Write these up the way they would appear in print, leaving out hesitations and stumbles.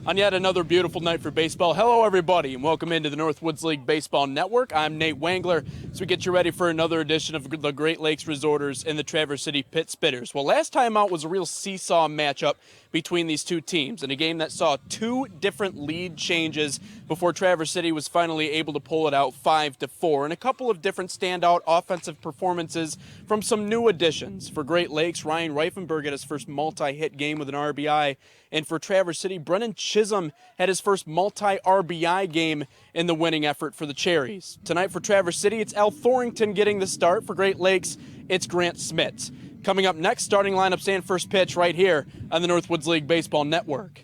On yet another beautiful night for baseball. Hello, everybody, and welcome into the Northwoods League Baseball Network. I'm Nate Wangler, as we get you ready for another edition of the Great Lakes Resorters and the Traverse City Pit Spitters. Well, last time out was a real seesaw matchup between these two teams, in a game that saw two different lead changes before Traverse City was finally able to pull it out 5-4, and a couple of different standout offensive performances from some new additions. For Great Lakes, Ryan Reifenberg had his first multi-hit game with an RBI, and for Traverse City, Brennan Chisholm had his first multi-RBI game in the winning effort for the Cherries. Tonight for Traverse City, it's Al Thorington getting the start. For Great Lakes, it's Grant Smits. Coming up next, starting lineups and first pitch right here on the Northwoods League Baseball Network.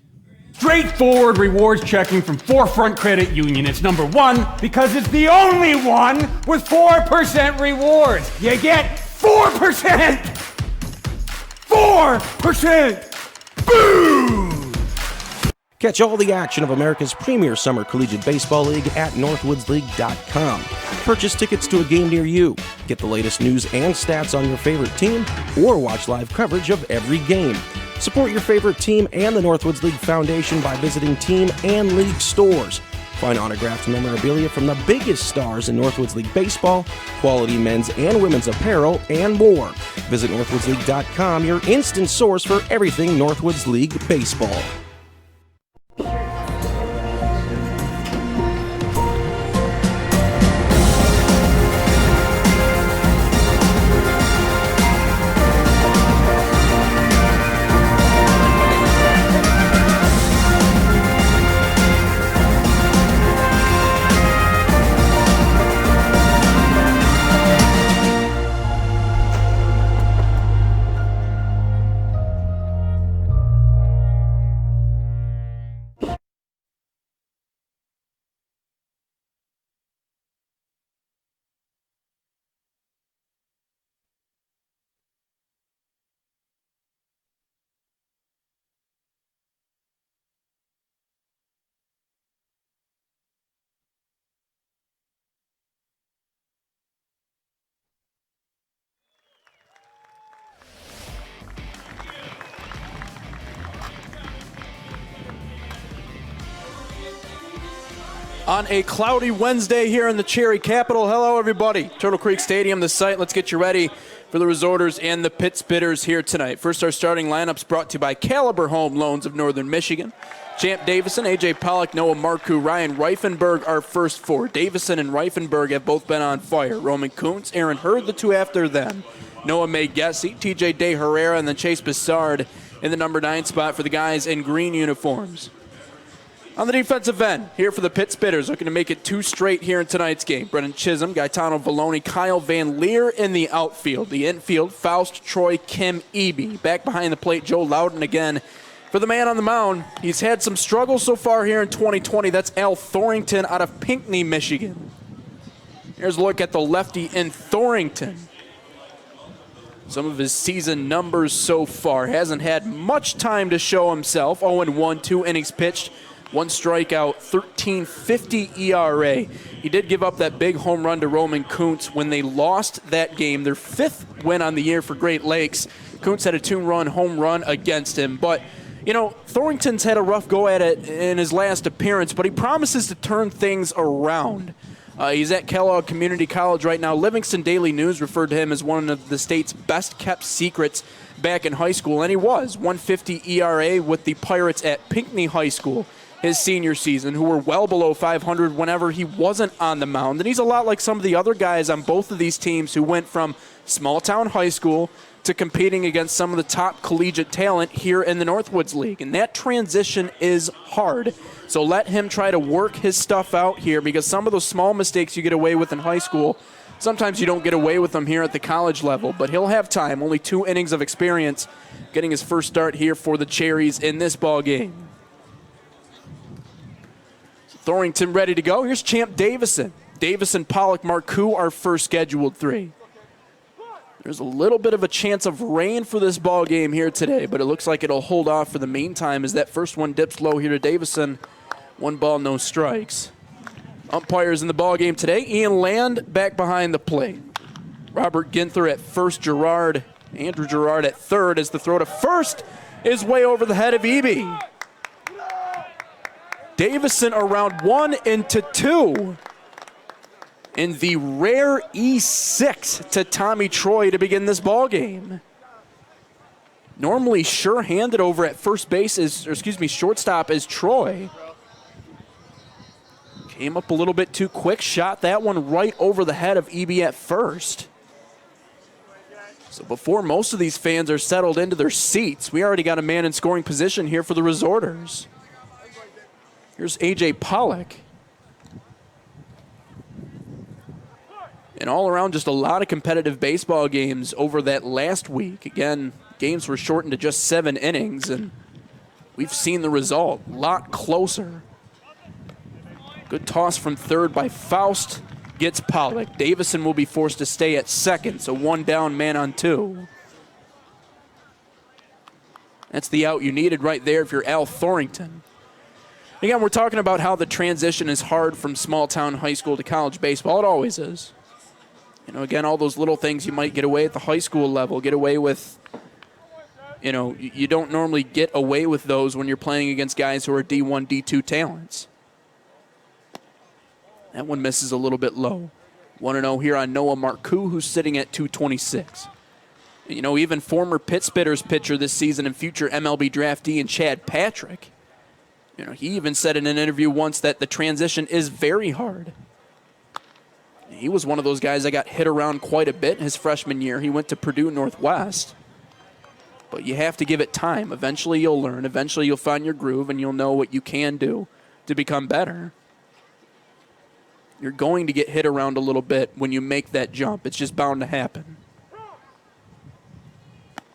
Straightforward rewards checking from Forefront Credit Union. It's number one because it's the only one with 4% rewards. You get 4%! 4%! Boom! Catch all the action of America's premier summer collegiate baseball league at northwoodsleague.com. Purchase tickets to a game near you. Get the latest news and stats on your favorite team, or watch live coverage of every game. Support your favorite team and the Northwoods League Foundation by visiting team and league stores. Find autographed memorabilia from the biggest stars in Northwoods League baseball, quality men's and women's apparel, and more. Visit northwoodsleague.com, your instant source for everything Northwoods League baseball. On a cloudy Wednesday here in the Cherry Capital. Hello, everybody. Turtle Creek Stadium, the site. Let's get you ready for the Resorters and the Pit Spitters here tonight. First, our starting lineups brought to you by Caliber Home Loans of Northern Michigan. Champ Davison, A.J. Pollock, Noah Marcoux, Ryan Reifenberg are first four. Davison and Reifenberg have both been on fire. Roman Kuntz, Aaron Hurd, the two after them. Noah May Gessie, T.J. De Herrera, and then Chase Bissard in the number 9 spot for the guys in green uniforms. On the defensive end, here for the Pit Spitters, looking to make it 2 straight here in tonight's game. Brennan Chisholm, Gaetano Vallone, Kyle Van Leer in the outfield. The infield, Faust, Troy, Kim, Eby. Back behind the plate, Joe Loudon again. For the man on the mound, he's had some struggles so far here in 2020. That's Al Thorington out of Pinckney, Michigan. Here's a look at the lefty in Thorington. Some of his season numbers so far. Hasn't had much time to show himself. 0-1, 2 innings pitched. 1 strikeout, 13.50 ERA. He did give up that big home run to Roman Kuntz when they lost that game, their 5th win on the year for Great Lakes. Kuntz had a 2-run home run against him. But, you know, Thorington's had a rough go at it in his last appearance, but he promises to turn things around. He's at Kellogg Community College right now. Livingston Daily News referred to him as one of the state's best-kept secrets back in high school, and he was. 1.50 ERA with the Pirates at Pinckney High School his senior season, who were well below 500 whenever he wasn't on the mound. And he's a lot like some of the other guys on both of these teams who went from small-town high school to competing against some of the top collegiate talent here in the Northwoods League. And that transition is hard. So let him try to work his stuff out here, because some of those small mistakes you get away with in high school, sometimes you don't get away with them here at the college level. But he'll have time, only 2 innings of experience, getting his first start here for the Cherries in this ball game. Thorington ready to go. Here's Champ Davison. Davison, Pollock, Marcoux, our first scheduled 3. There's a little bit of a chance of rain for this ball game here today, but it looks like it'll hold off for the meantime as that first one dips low here to Davison. 1 ball, no strikes. Umpires in the ball game today. Ian Land back behind the plate. Robert Ginther at first, Andrew Gerard at third, as the throw to first is way over the head of Eby. Davison around 1 into 2. And the rare E6 to Tommy Troy to begin this ball game. Normally sure-handed over at first base shortstop is Troy. Came up a little bit too quick, shot that one right over the head of EB at first. So before most of these fans are settled into their seats, we already got a man in scoring position here for the Resorters. Here's A.J. Pollock. And all around, just a lot of competitive baseball games over that last week. Again, games were shortened to just 7 innings, and we've seen the result. A lot closer. Good toss from third by Faust. Gets Pollock. Davison will be forced to stay at second, so 1 down, man on 2. That's the out you needed right there if you're Al Thorrington. Again, we're talking about how the transition is hard from small-town high school to college baseball. It always is. You know, again, all those little things you might get away at the high school level, get away with, you know, you don't normally get away with those when you're playing against guys who are D1, D2 talents. That one misses a little bit low. 1-0 here on Noah Marcoux, who's sitting at 226. You know, even former Pittsburgh's pitcher this season and future MLB draftee and Chad Patrick, you know, he even said in an interview once that the transition is very hard. He was one of those guys that got hit around quite a bit his freshman year. He went to Purdue Northwest. But you have to give it time. Eventually you'll learn. Eventually you'll find your groove and you'll know what you can do to become better. You're going to get hit around a little bit when you make that jump. It's just bound to happen.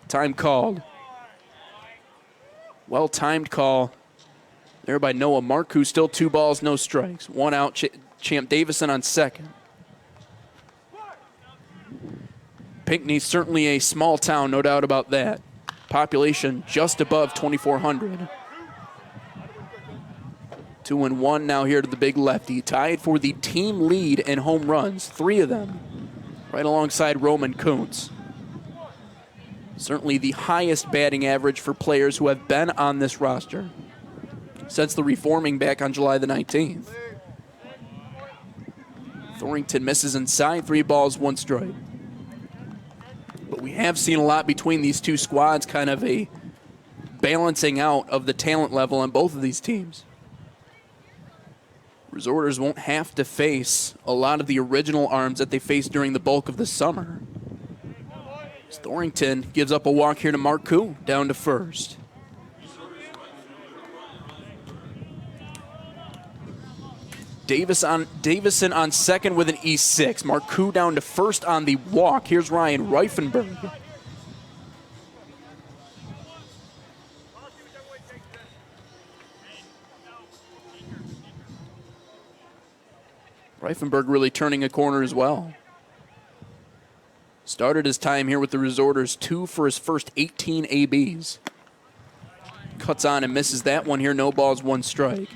Time called. Well-timed call there by Noah Marcoux. Still 2 balls, no strikes. 1 out, Champ Davison on second. Pinckney's certainly a small town, no doubt about that. Population just above 2,400. 2-1 now here to the big lefty. Tied for the team lead in home runs, 3 of them, right alongside Roman Kuntz. Certainly the highest batting average for players who have been on this roster since the reforming back on July the 19th. Thorrington misses inside, 3 balls, 1 strike. But we have seen a lot between these two squads, kind of a balancing out of the talent level on both of these teams. Resorters won't have to face a lot of the original arms that they faced during the bulk of the summer. Thorrington gives up a walk here to Marcoux, down to first. Davison on second with an E6. Marcoux down to first on the walk. Here's Ryan Reifenberg. Reifenberg really turning a corner as well. Started his time here with the Resorters, 2 for his first 18 ABs. Cuts on and misses that one here, no balls, 1 strike.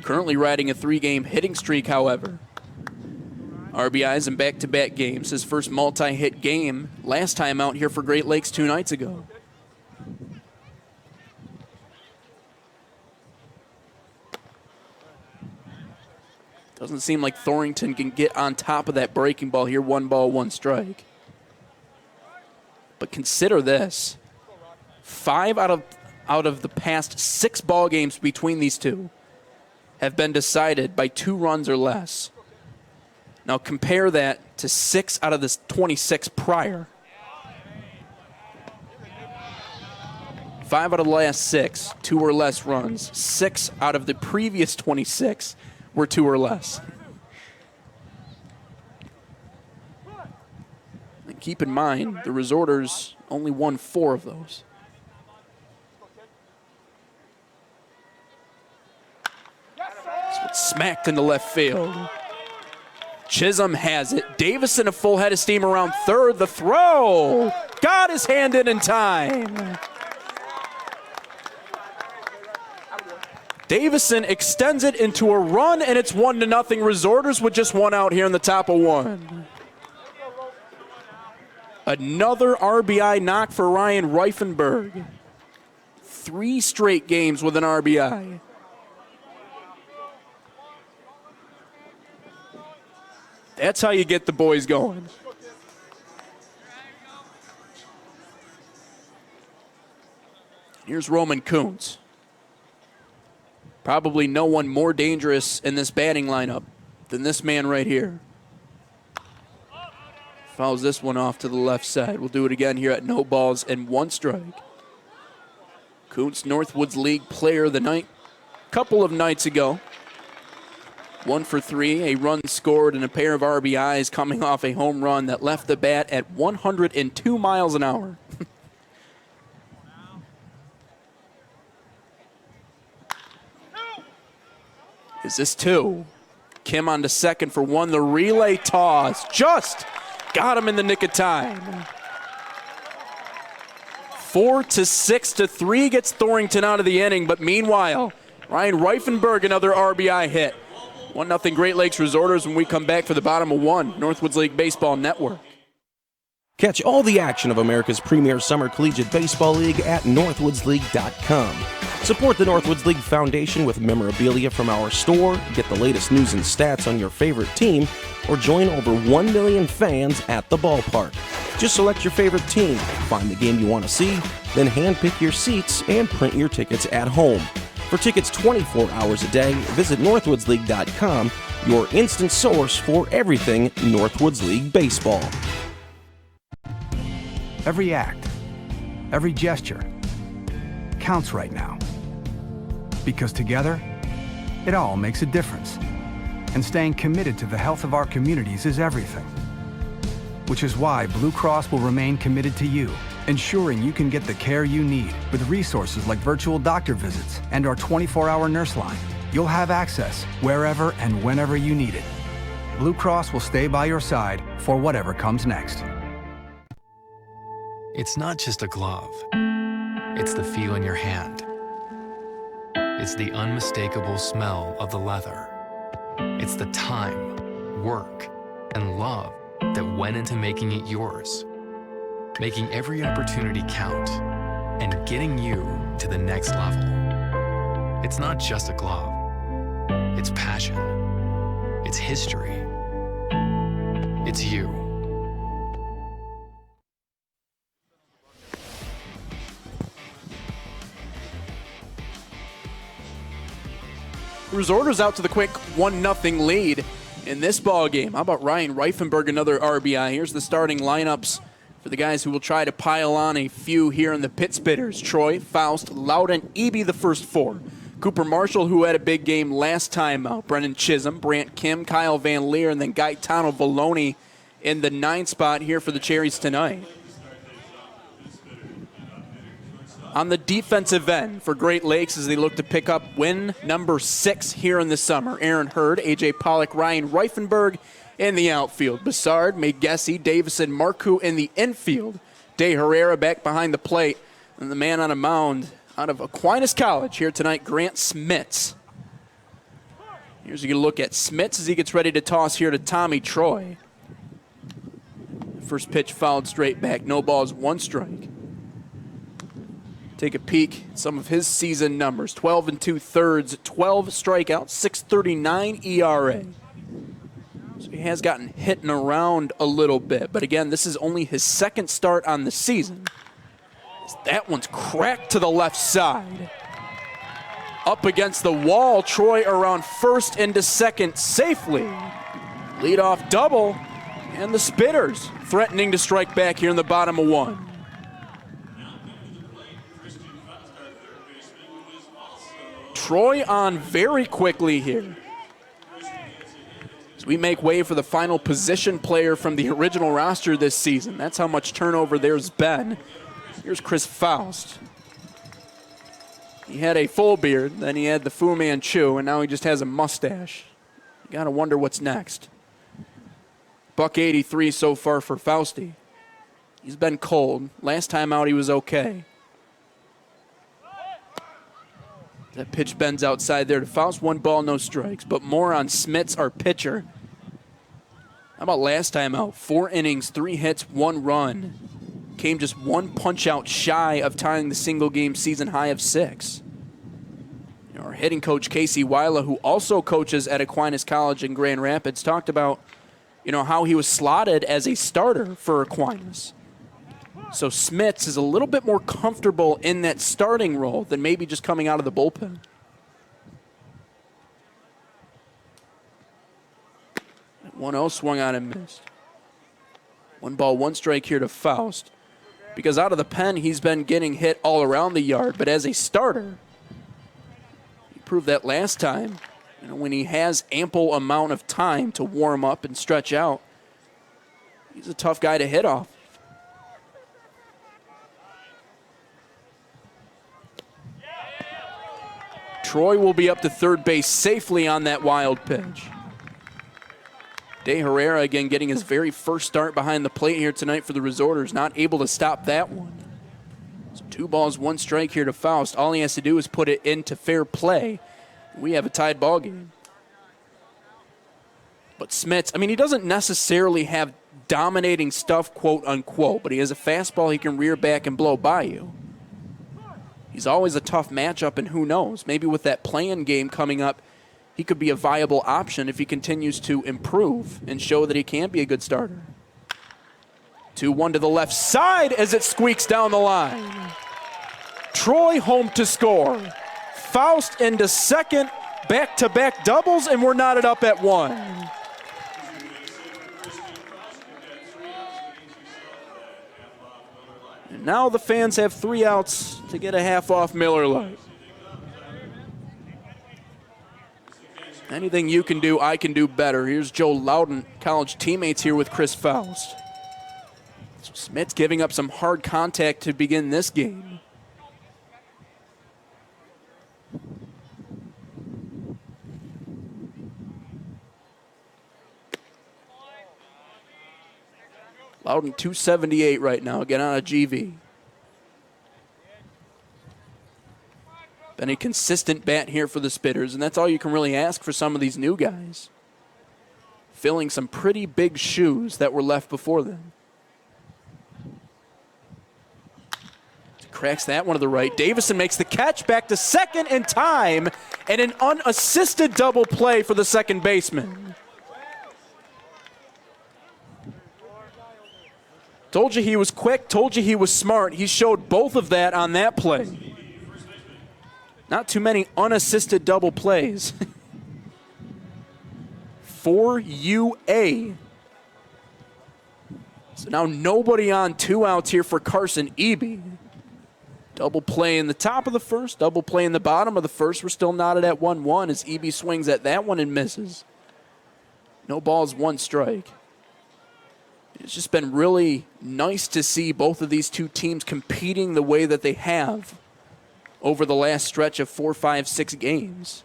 Currently riding a 3-game hitting streak, however. RBIs in back-to-back games. His first multi-hit game last time out here for Great Lakes 2 nights ago. Doesn't seem like Thorrington can get on top of that breaking ball here. 1 ball, 1 strike. But consider this. 5 out of the past 6 ball games between these two have been decided by 2 runs or less. Now compare that to 6 out of the 26 prior. 5 out of the last 6, 2 or less runs. 6 out of the previous 26 were 2 or less. And keep in mind, the Resorters only won 4 of those. Smacked into left field. Chisholm has it. Davison a full head of steam around third. The throw. Got his hand in time. Davison extends it into a run, and it's 1-0. Resorters with just 1 out here in the top of 1. Another RBI knock for Ryan Reifenberg. 3 straight games with an RBI. That's how you get the boys going. Here's Roman Kuntz. Probably no one more dangerous in this batting lineup than this man right here. Fouls this one off to the left side. We'll do it again here at no balls and one strike. Kuntz, Northwoods League Player of the Night a couple of nights ago. 1 for 3, a run scored and a pair of RBIs coming off a home run that left the bat at 102 miles an hour. Is this 2? Kim on to second for 1. The relay toss just got him in the nick of time. 4-6-3 gets Thorrington out of the inning, but meanwhile, Ryan Reifenberg, another RBI hit. 1-0 Great Lakes Resorters when we come back for the bottom of 1. Northwoods League Baseball Network. Catch all the action of America's premier summer collegiate baseball league at northwoodsleague.com. Support the Northwoods League Foundation with memorabilia from our store, get the latest news and stats on your favorite team, or join over 1 million fans at the ballpark. Just select your favorite team, find the game you want to see, then handpick your seats and print your tickets at home. For tickets 24 hours a day, visit northwoodsleague.com, your instant source for everything Northwoods League baseball. Every act, every gesture counts right now. Because together, it all makes a difference. And staying committed to the health of our communities is everything. Which is why Blue Cross will remain committed to you, ensuring you can get the care you need with resources like virtual doctor visits and our 24-hour nurse line. You'll have access wherever and whenever you need it. Blue Cross will stay by your side for whatever comes next. It's not just a glove. It's the feel in your hand. It's the unmistakable smell of the leather. It's the time, work, and love that went into making it yours. Making every opportunity count and getting you to the next level. It's not just a glove. It's passion. It's history. It's you. Resorters out to the quick 1-0 lead in this ball game. How about Ryan Reifenberg, another RBI? Here's the starting lineups for the guys who will try to pile on a few here in the pit spitters. Troy, Faust, Loudon, Eby, the first 4. Cooper Marshall, who had a big game last time out. Brennan Chisholm, Brant Kim, Kyle Van Leer, and then Gaetano Vallone in the 9th spot here for the Cherries tonight. On the defensive end for Great Lakes as they look to pick up win number 6 here in the summer. Aaron Hurd, A.J. Pollock, Ryan Reifenberg in the outfield. Bassard, Magessi, Davison, Marcoux in the infield. De Herrera back behind the plate. And the man on a mound out of Aquinas College here tonight, Grant Smits. Here's a good look at Smits as he gets ready to toss here to Tommy Troy. First pitch fouled straight back. No balls, 1 strike. Take a peek at some of his season numbers. 12 2/3, 12 strikeouts, 6.39 ERA. So he has gotten hit and around a little bit. But again, this is only his 2nd start on the season. That one's cracked to the left side. Up against the wall, Troy around first into second safely. Leadoff double, and the Spitters threatening to strike back here in the bottom of 1. Troy on very quickly here. As we make way for the final position player from the original roster this season. That's how much turnover there's been. Here's Chris Faust. He had a full beard, then he had the Fu Manchu, and now he just has a mustache. You gotta wonder what's next. $183 so far for Fausti. He's been cold. Last time out he was okay. That pitch bends outside there to Faust. 1 ball, no strikes. But more on Smits, our pitcher. How about last time out? 4 innings, 3 hits, 1 run. Came just 1 punch out shy of tying the single game season high of 6. Our hitting coach, Casey Wyla, who also coaches at Aquinas College in Grand Rapids, talked about how he was slotted as a starter for Aquinas. So Smits is a little bit more comfortable in that starting role than maybe just coming out of the bullpen. That 1-0 swung on and missed. 1 ball, 1 strike here to Faust. Because out of the pen, he's been getting hit all around the yard. But as a starter, he proved that last time, when he has ample amount of time to warm up and stretch out, he's a tough guy to hit off. Troy will be up to third base safely on that wild pitch. De Herrera again getting his very first start behind the plate here tonight for the Resorters. Not able to stop that one. So 2 balls, 1 strike here to Faust. All he has to do is put it into fair play. We have a tied ball game. But Smits, he doesn't necessarily have dominating stuff, quote unquote, but he has a fastball he can rear back and blow by you. He's always a tough matchup, and who knows, maybe with that play-in game coming up, he could be a viable option if he continues to improve and show that he can be a good starter. 2-1 to the left side as it squeaks down the line. Troy home to score. Faust into second, back-to-back doubles, and we're knotted up at 1. And now the fans have 3 outs to get a half off Miller Lite. Anything you can do, I can do better. Here's Joe Loudon, college teammates here with Chris Faust. So Smits giving up some hard contact to begin this game. Loudon 278 right now, again on a GV. Been a consistent bat here for the Spitters, and that's all you can really ask for some of these new guys. Filling some pretty big shoes that were left before them. Cracks that one to the right. Davison makes the catch back to second in time, and an unassisted double play for the second baseman. Told you he was quick, told you he was smart. He showed both of that on that play. Not too many unassisted double plays. For UA. So now nobody on, 2 outs here for Carson Eby. Double play in the top of the first, double play in the bottom of the first. We're still knotted at 1-1 as Eby swings at that one and misses. No balls, 1 strike. It's just been really nice to see both of these two teams competing the way that they have over the last stretch of 4, 5, 6 games.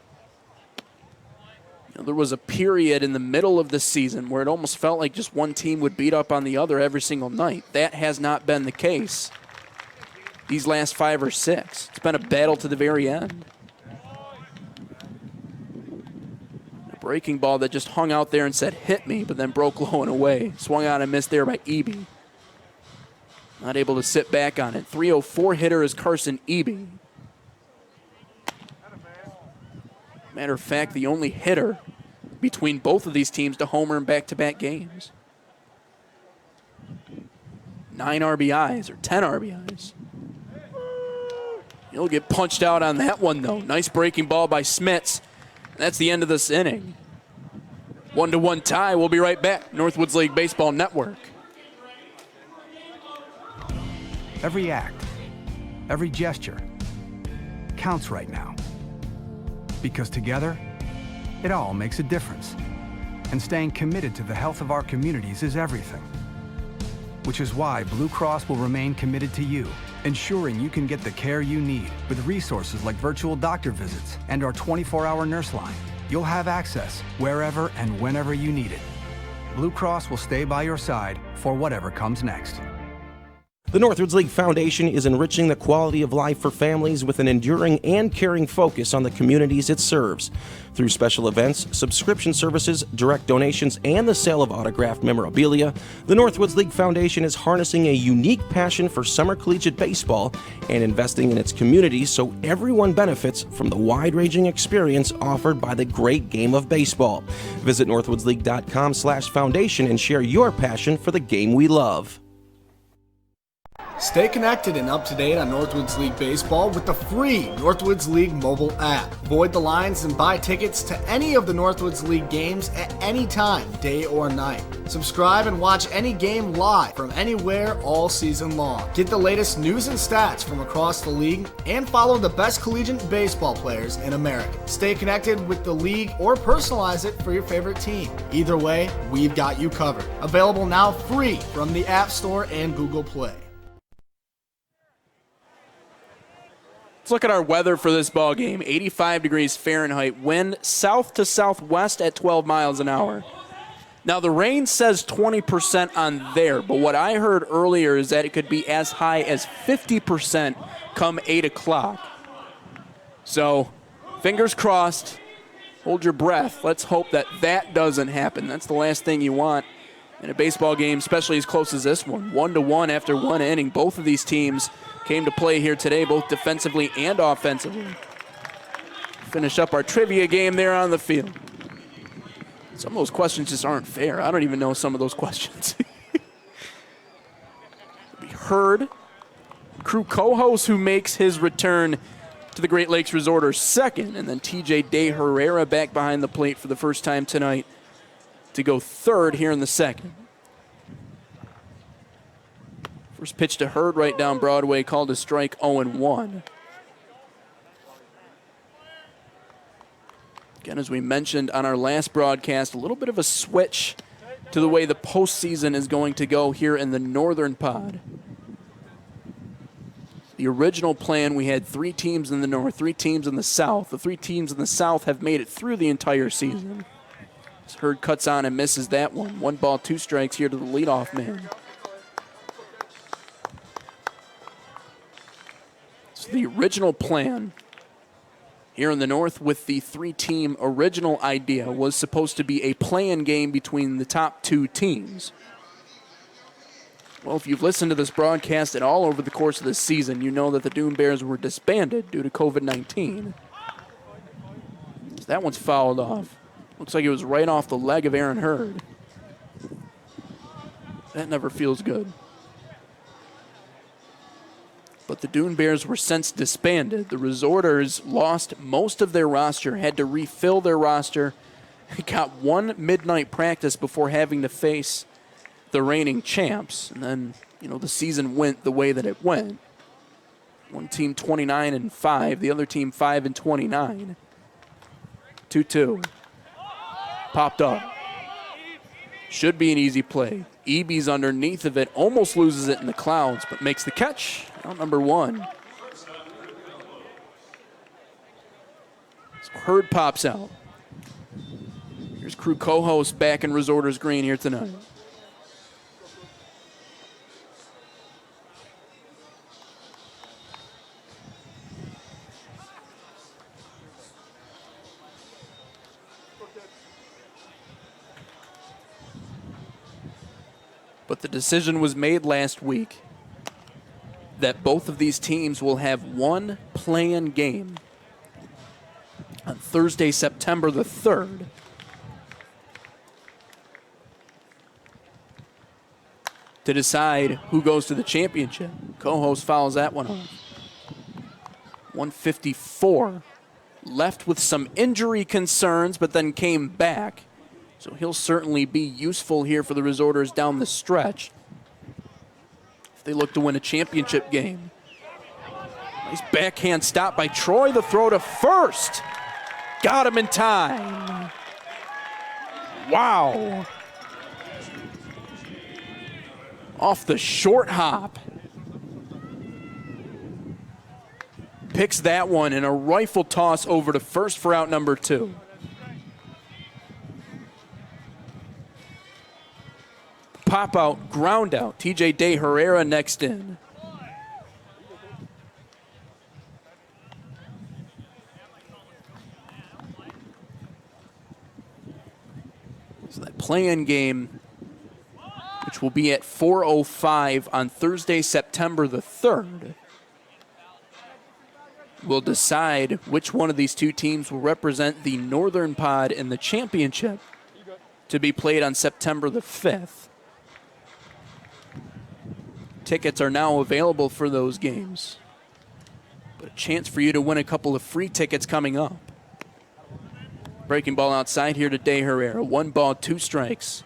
There was a period in the middle of the season where it almost felt like just one team would beat up on the other every single night. That has not been the case these last 5 or 6. It's been a battle to the very end. A breaking ball that just hung out there and said, hit me, but then broke low and away. Swung on and missed there by Eby. Not able to sit back on it. 304 hitter is Carson Eby. Matter of fact, the only hitter between both of these teams to homer in back-to-back games. 9 RBIs or 10 RBIs. He'll get punched out on that one, though. Nice breaking ball by Smits. That's the end of this inning. 1-1 tie. We'll be right back. Northwoods League Baseball Network. Every act, every gesture counts right now. Because together, it all makes a difference. And staying committed to the health of our communities is everything. Which is why Blue Cross will remain committed to you, ensuring you can get the care you need with resources like virtual doctor visits and our 24-hour nurse line. You'll have access wherever and whenever you need it. Blue Cross will stay by your side for whatever comes next. The Northwoods League Foundation is enriching the quality of life for families with an enduring and caring focus on the communities it serves. Through special events, subscription services, direct donations, and the sale of autographed memorabilia, the Northwoods League Foundation is harnessing a unique passion for summer collegiate baseball and investing in its community so everyone benefits from the wide-ranging experience offered by the great game of baseball. Visit northwoodsleague.com/foundation and share your passion for the game we love. Stay connected and up to date on Northwoods League Baseball with the free Northwoods League mobile app. Avoid the lines and buy tickets to any of the Northwoods League games at any time, day or night. Subscribe and watch any game live from anywhere all season long. Get the latest news and stats from across the league and follow the best collegiate baseball players in America. Stay connected with the league or personalize it for your favorite team. Either way, we've got you covered. Available now free from the App Store and Google Play. Let's look at our weather for this ball game. 85 degrees Fahrenheit, wind south to southwest at 12 miles an hour. Now, the rain says 20% on there, but what I heard earlier is that it could be as high as 50% come 8 o'clock. So, fingers crossed, hold your breath. Let's hope that that doesn't happen. That's the last thing you want in a baseball game, especially as close as this one. 1-1 after one inning. Both of these teams came to play here today, both defensively and offensively. Finish up our trivia game there on the field. Some of those questions just aren't fair. I don't even know some of those questions. We heard Crew co-host who makes his return to the Great Lakes Resorters second, and then TJ De Herrera back behind the plate for the first time tonight to go third here in the second. First pitch to Hurd right down Broadway, called a strike, 0-1. Again, as we mentioned on our last broadcast, a little bit of a switch to the way the postseason is going to go here in the Northern Pod. The original plan, we had 3 teams in the North, 3 teams in the South. The 3 teams in the South have made it through the entire season. As Hurd cuts on and misses that one. 1 ball, 2 strikes here to the leadoff man. So the original plan here in the North with the 3-team original idea was supposed to be a play-in game between the top 2 teams. Well, if you've listened to this broadcast at all over the course of this season, you know that the Dune Bears were disbanded due to COVID-19. So that one's fouled off. Looks like it was right off the leg of Aaron Hurd. That never feels good. But the Dune Bears were since disbanded. The Resorters lost most of their roster, had to refill their roster, got 1 midnight practice before having to face the reigning champs. And then, the season went the way that it went. One team 29-5, the other team 5-29. 2-2. Popped up. Should be an easy play. Eby's underneath of it, almost loses it in the clouds, but makes the catch. Out number 1. So Hurd pops out. Here's Crew co-host back in Resorters Green here tonight. But the decision was made last week that both of these teams will have 1 play-in game on Thursday, September the 3rd. To decide who goes to the championship. Co-host fouls that one off. 154. Left with some injury concerns, but then came back. So he'll certainly be useful here for the Resorters down the stretch if they look to win a championship game. Nice backhand stop by Troy. The throw to first. Got him in time. Wow. Off the short hop. Picks that one and a rifle toss over to first for out number 2. Pop out, ground out. TJ De Herrera next in. play-in game, which will be at 4:05 on Thursday, September the 3rd, will decide which one of these two teams will represent the Northern Pod in the championship to be played on September the 5th. Tickets are now available for those games, but a chance for you to win a couple of free tickets coming up. Breaking ball outside here to De Herrera. 1 ball, 2 strikes.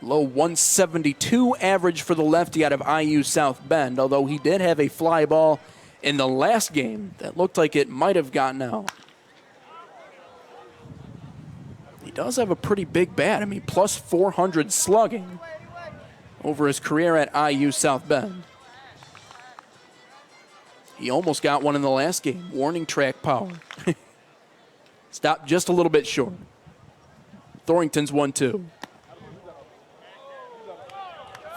Low 172 average for the lefty out of IU South Bend, although he did have a fly ball in the last game that looked like it might have gotten out. He does have a pretty big bat. I mean, plus 400 slugging over his career at IU South Bend. He almost got one in the last game. Warning track power. Stopped just a little bit short. Thornton's 1-2.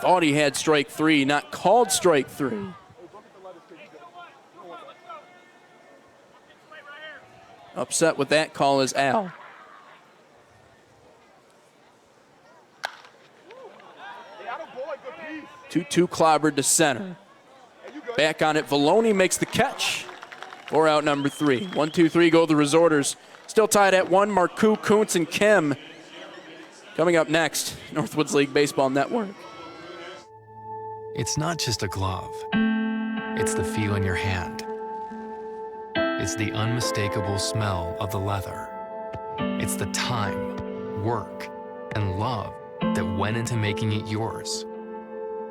Thought he had strike 3, not called strike 3. Upset with that call is Al. 2-2 clobbered to center. Back on it, Valoni makes the catch. 4 out, number 3. 1-2-3 go the Resorters. Still tied at 1. Marcoux, Kuntz, and Kim. Coming up next, Northwoods League Baseball Network. It's not just a glove. It's the feel in your hand. It's the unmistakable smell of the leather. It's the time, work, and love that went into making it yours.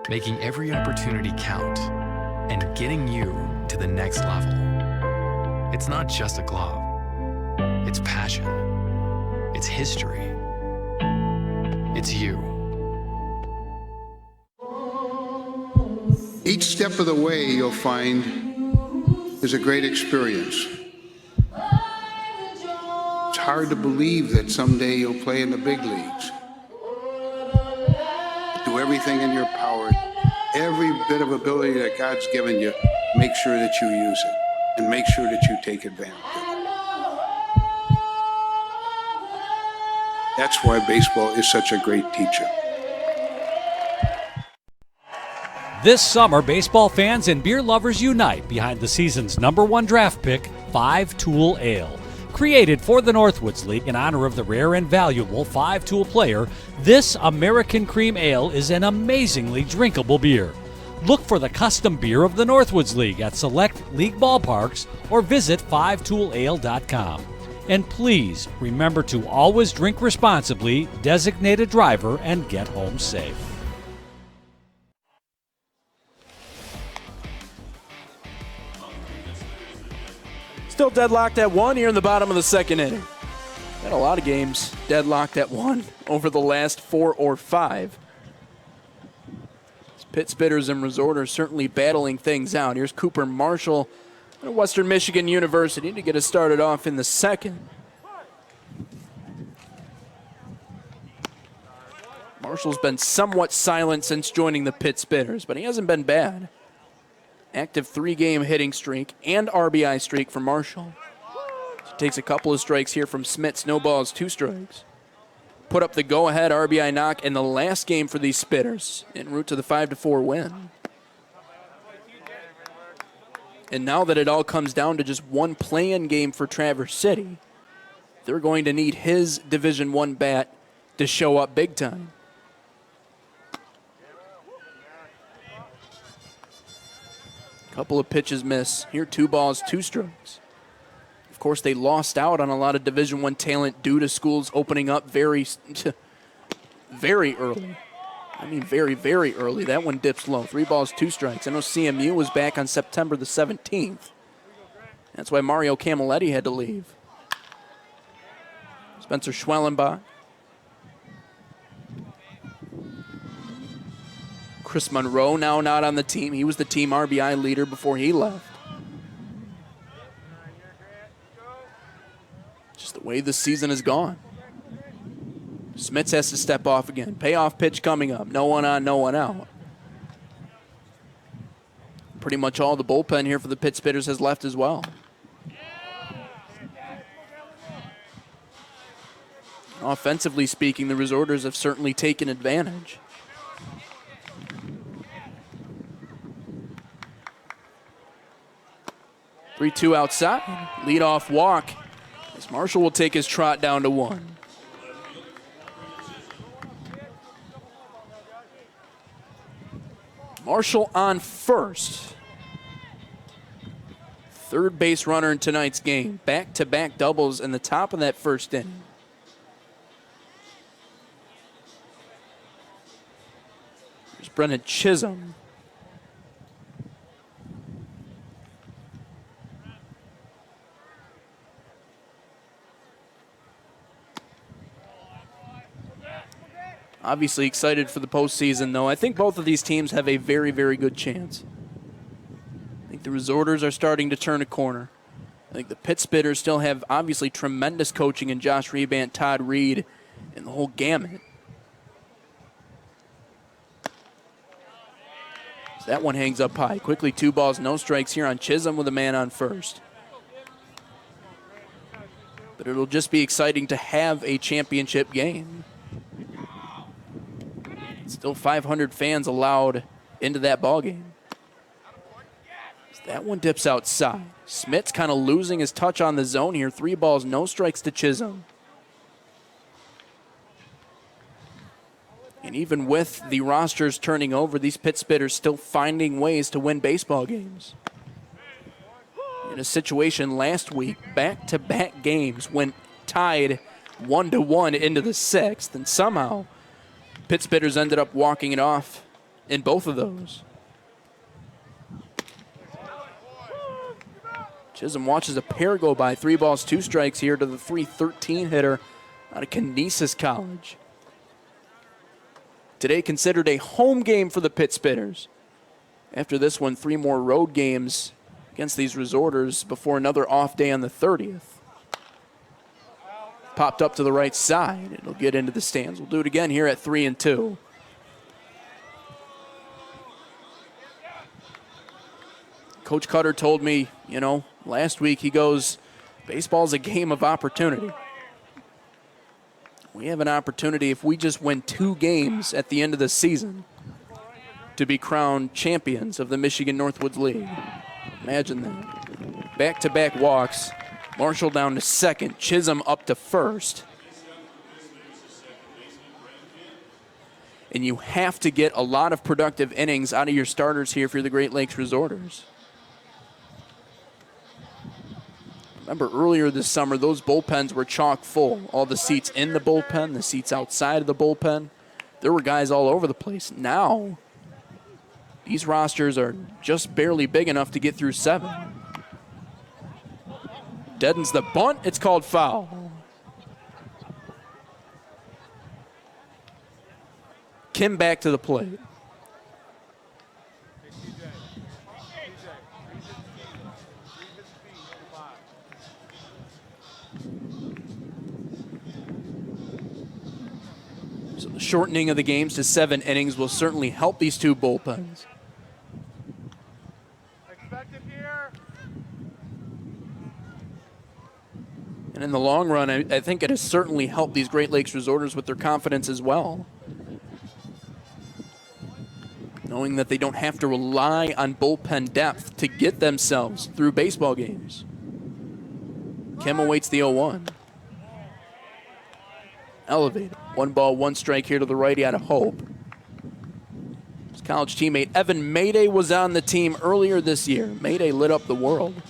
Making every opportunity count and getting you to the next level. It's not just a glove. It's passion. It's history. It's you. Each step of the way, you'll find, is a great experience. It's hard to believe that someday you'll play in the big leagues. Do everything in your power, every bit of ability that God's given you, make sure that you use it and make sure that you take advantage of it. That's why baseball is such a great teacher. This summer, baseball fans and beer lovers unite behind the season's #1 draft pick, 5-Tool Ale. Created for the Northwoods League in honor of the rare and valuable 5-Tool player, this American Cream Ale is an amazingly drinkable beer. Look for the custom beer of the Northwoods League at select league ballparks or visit 5toolale.com. And please remember to always drink responsibly, designate a driver, and get home safe. Still deadlocked at 1 here in the bottom of the second inning. Had a lot of games deadlocked at 1 over the last 4 or 5. Pit Spitters and Resorters certainly battling things out. Here's Cooper Marshall at Western Michigan University to get us started off in the second. Marshall's been somewhat silent since joining the Pit Spitters, but he hasn't been bad. Active 3-game hitting streak and RBI streak for Marshall. So takes a couple of strikes here from Smits. No balls, 2 strikes. Put up the go-ahead RBI knock in the last game for these Spitters en route to the 5-4 win. And now that it all comes down to just one play-in game for Traverse City, they're going to need his Division I bat to show up big time. Couple of pitches miss. Here 2 balls, 2 strikes. Of course, they lost out on a lot of Division I talent due to schools opening up very early. I mean, very, very early. That one dips low. 3 balls, 2 strikes. I know CMU was back on September the 17th. That's why Mario Camilletti had to leave. Spencer Schwellenbach. Chris Monroe now not on the team. He was the team RBI leader before he left. Just the way this season has gone. Smits has to step off again. Payoff pitch coming up. No one on, no one out. Pretty much all the bullpen here for the Pit Spitters has left as well. Offensively speaking, the Resorters have certainly taken advantage. Three-two outside. Lead-off walk. As Marshall will take his trot down to 1. Marshall on first. Third base runner in tonight's game. Back-to-back doubles in the top of that first inning. There's Brennan Chisholm. Obviously excited for the postseason, though. I think both of these teams have a very, very good chance. I think the Resorters are starting to turn a corner. I think the Pittsbitters still have obviously tremendous coaching in Josh Rebant, Todd Reed, and the whole gamut. So that one hangs up high. Quickly 2 balls, no strikes here on Chisholm with a man on first. But it'll just be exciting to have a championship game. Still 500 fans allowed into that ballgame. That one dips outside. Smits kind of losing his touch on the zone here. 3 balls, no strikes to Chisholm. And even with the rosters turning over, these Pittsbitters still finding ways to win baseball games. In a situation last week, back-to-back games went tied 1-1 into the 6th, and somehow Pittsbitters ended up walking it off in both of those. Chisholm watches a pair go by. 3 balls, 2 strikes here to the .313 hitter out of Canisius College. Today considered a home game for the Pittsbitters. After this one, 3 more road games against these Resorters before another off day on the 30th. Popped up to the right side. It'll get into the stands. We'll do it again here at 3-2. Coach Cutter told me, last week, he goes, baseball's a game of opportunity. We have an opportunity if we just win 2 games at the end of the season to be crowned champions of the Michigan Northwoods League. Imagine that. Back-to-back walks. Marshall down to second. Chisholm up to first. And you have to get a lot of productive innings out of your starters here for the Great Lakes Resorters. Remember earlier this summer, those bullpens were chock full. All the seats in the bullpen, the seats outside of the bullpen. There were guys all over the place. Now, these rosters are just barely big enough to get through 7. Deadens the bunt. It's called foul. Kim back to the plate. So the shortening of the games to 7 innings will certainly help these 2 bullpens. And in the long run, I think it has certainly helped these Great Lakes Resorters with their confidence as well. Knowing that they don't have to rely on bullpen depth to get themselves through baseball games. Kim awaits the 0-1. Elevated. 1 ball, 1 strike here to the righty out of Hope. His college teammate Evan Mayday was on the team earlier this year. Mayday lit up the world.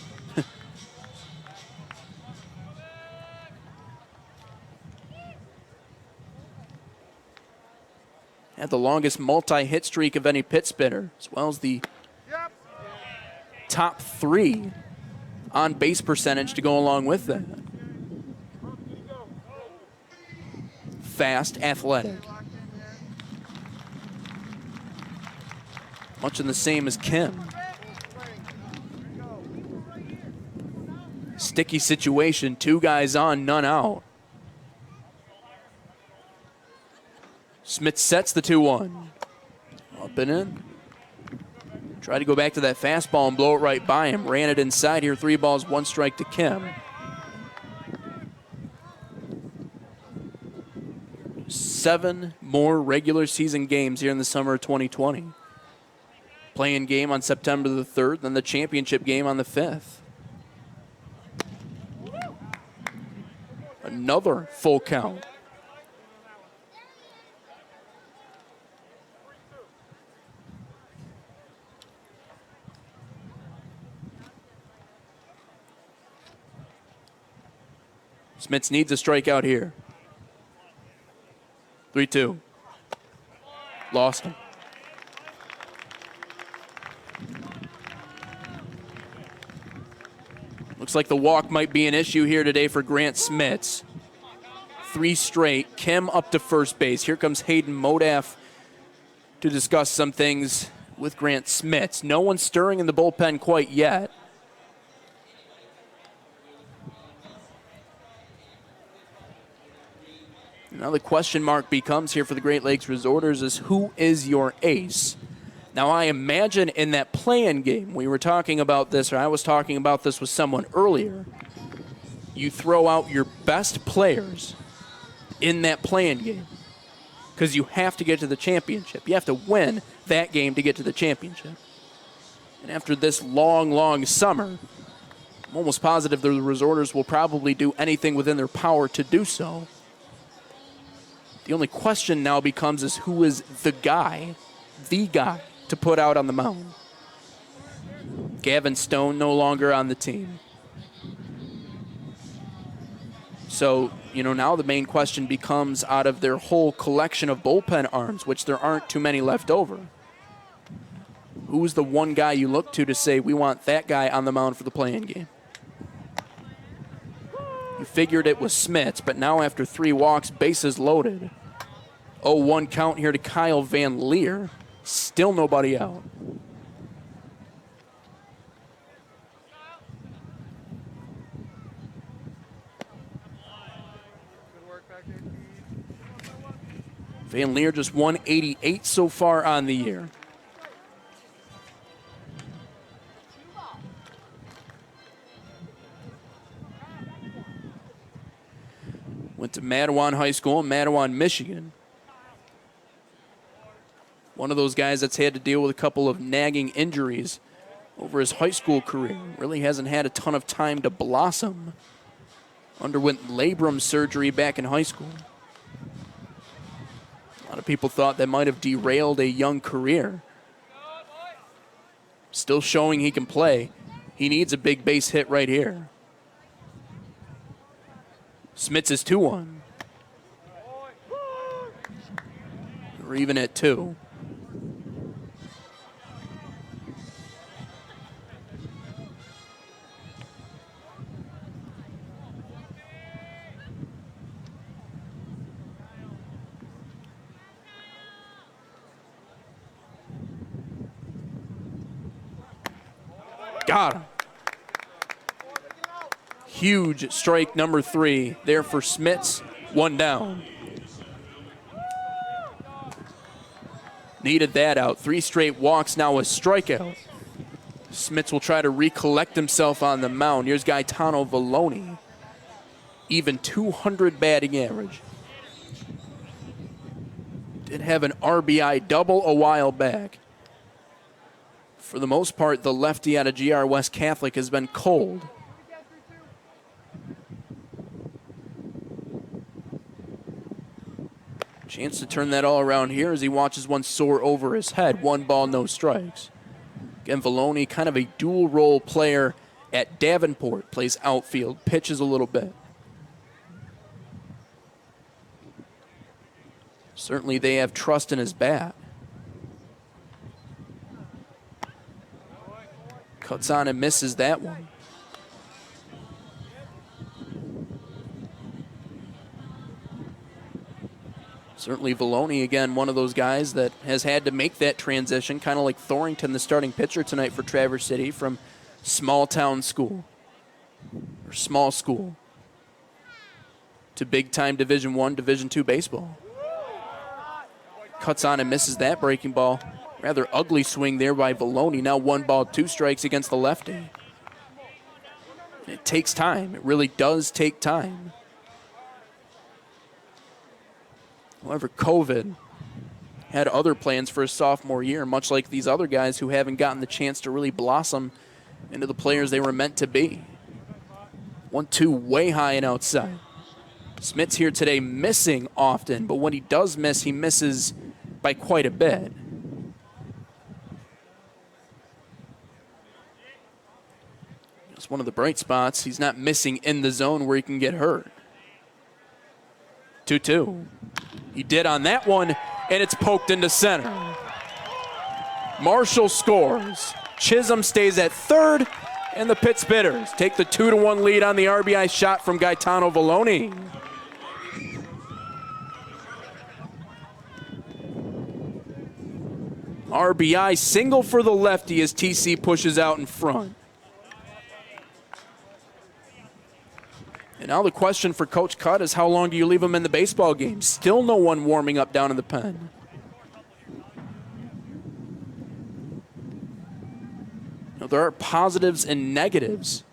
Had the longest multi-hit streak of any Pittsbitter, as well as the top 3 on base percentage to go along with that. Fast, athletic. Much in the same as Kim. Sticky situation, 2 guys on, none out. Smith sets the 2-1. Up and in. Tried to go back to that fastball and blow it right by him. Ran it inside here. 3 balls, 1 strike to Kim. 7 more regular season games here in the summer of 2020. Play-in game on September the 3rd, then the championship game on the 5th. Another full count. Smits needs a strikeout here. 3-2. Lost him. Looks like the walk might be an issue here today for Grant Smits. 3 straight. Kim up to first base. Here comes Hayden Modaf to discuss some things with Grant Smits. No one stirring in the bullpen quite yet. Now the question mark becomes here for the Great Lakes Resorters is who is your ace? Now I imagine in that play-in game, we were talking about this, or I was talking about this with someone earlier, you throw out your best players in that play-in game because you have to get to the championship. You have to win that game to get to the championship. And after this long, long summer, I'm almost positive the Resorters will probably do anything within their power to do so. The only question now becomes is who is the guy to put out on the mound. Gavin Stone no longer on the team. So, now the main question becomes out of their whole collection of bullpen arms, which there aren't too many left over, who's the one guy you look to say we want that guy on the mound for the play-in game? You figured it was Smits, but now after 3 walks, bases loaded. 0-1 count here to Kyle Van Leer. Still nobody out. Van Leer just 188 so far on the year. Went to Mattawan High School in Mattawan, Michigan. One of those guys that's had to deal with a couple of nagging injuries over his high school career. Really hasn't had a ton of time to blossom. Underwent labrum surgery back in high school. A lot of people thought that might have derailed a young career. Still showing he can play. He needs a big base hit right here. Smits is 2-1. We're even at 2. Got him. Huge strike number 3 there for Smits. 1 down. Needed that out. 3 straight walks, now a strikeout. Smits will try to recollect himself on the mound. Here's Gaetano Vallone. Even 200 batting average. Did have an RBI double a while back. For the most part, the lefty out of GR West Catholic has been cold. Chance to turn that all around here as he watches one soar over his head. 1 ball, no strikes. Again, Vallone, kind of a dual role player at Davenport. Plays outfield, pitches a little bit. Certainly they have trust in his bat. Cuts on and misses that one. Certainly Vallone, again, one of those guys that has had to make that transition, kind of like Thorrington, the starting pitcher tonight for Traverse City, from small town school, or small school, to big-time Division I, Division II baseball. Cuts on and misses that breaking ball. Rather ugly swing there by Vallone. Now 1 ball, 2 strikes against the lefty. It takes time. It really does take time. However, COVID had other plans for his sophomore year, much like these other guys who haven't gotten the chance to really blossom into the players they were meant to be. 1-2 way high and outside. Smits here today missing often, but when he does miss, he misses by quite a bit. It's one of the bright spots. He's not missing in the zone where he can get hurt. 2-2. He did on that one, and it's poked into center. Marshall scores. Chisholm stays at third, and the Pitt Spitters take the 2-1 lead on the RBI shot from Gaetano Vallone. RBI single for the lefty as TC pushes out in front. And now the question for Coach Cutt is how long do you leave him in the baseball game? Still no one warming up down in the pen. You know, there are positives and negatives.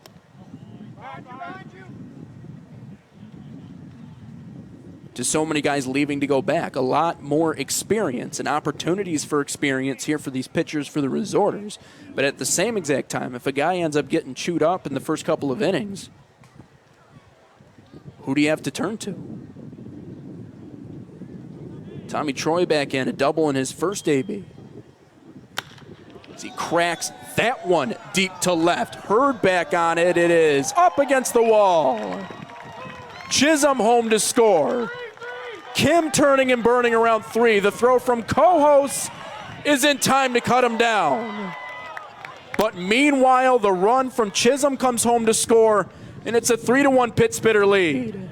To so many guys leaving to go back. A lot more experience and opportunities for experience here for these pitchers, for the Resorters. But at the same exact time, if a guy ends up getting chewed up in the first couple of innings, who do you have to turn to? Tommy Troy back in, a double in his first AB. As he cracks that one deep to left. Hurd back on it. It is up against the wall. Chisholm home to score. Kim turning and burning around three. The throw from Kohos is in time to cut him down. But meanwhile, the run from Chisholm comes home to score, and it's a 3-1 Pitt Spitter lead.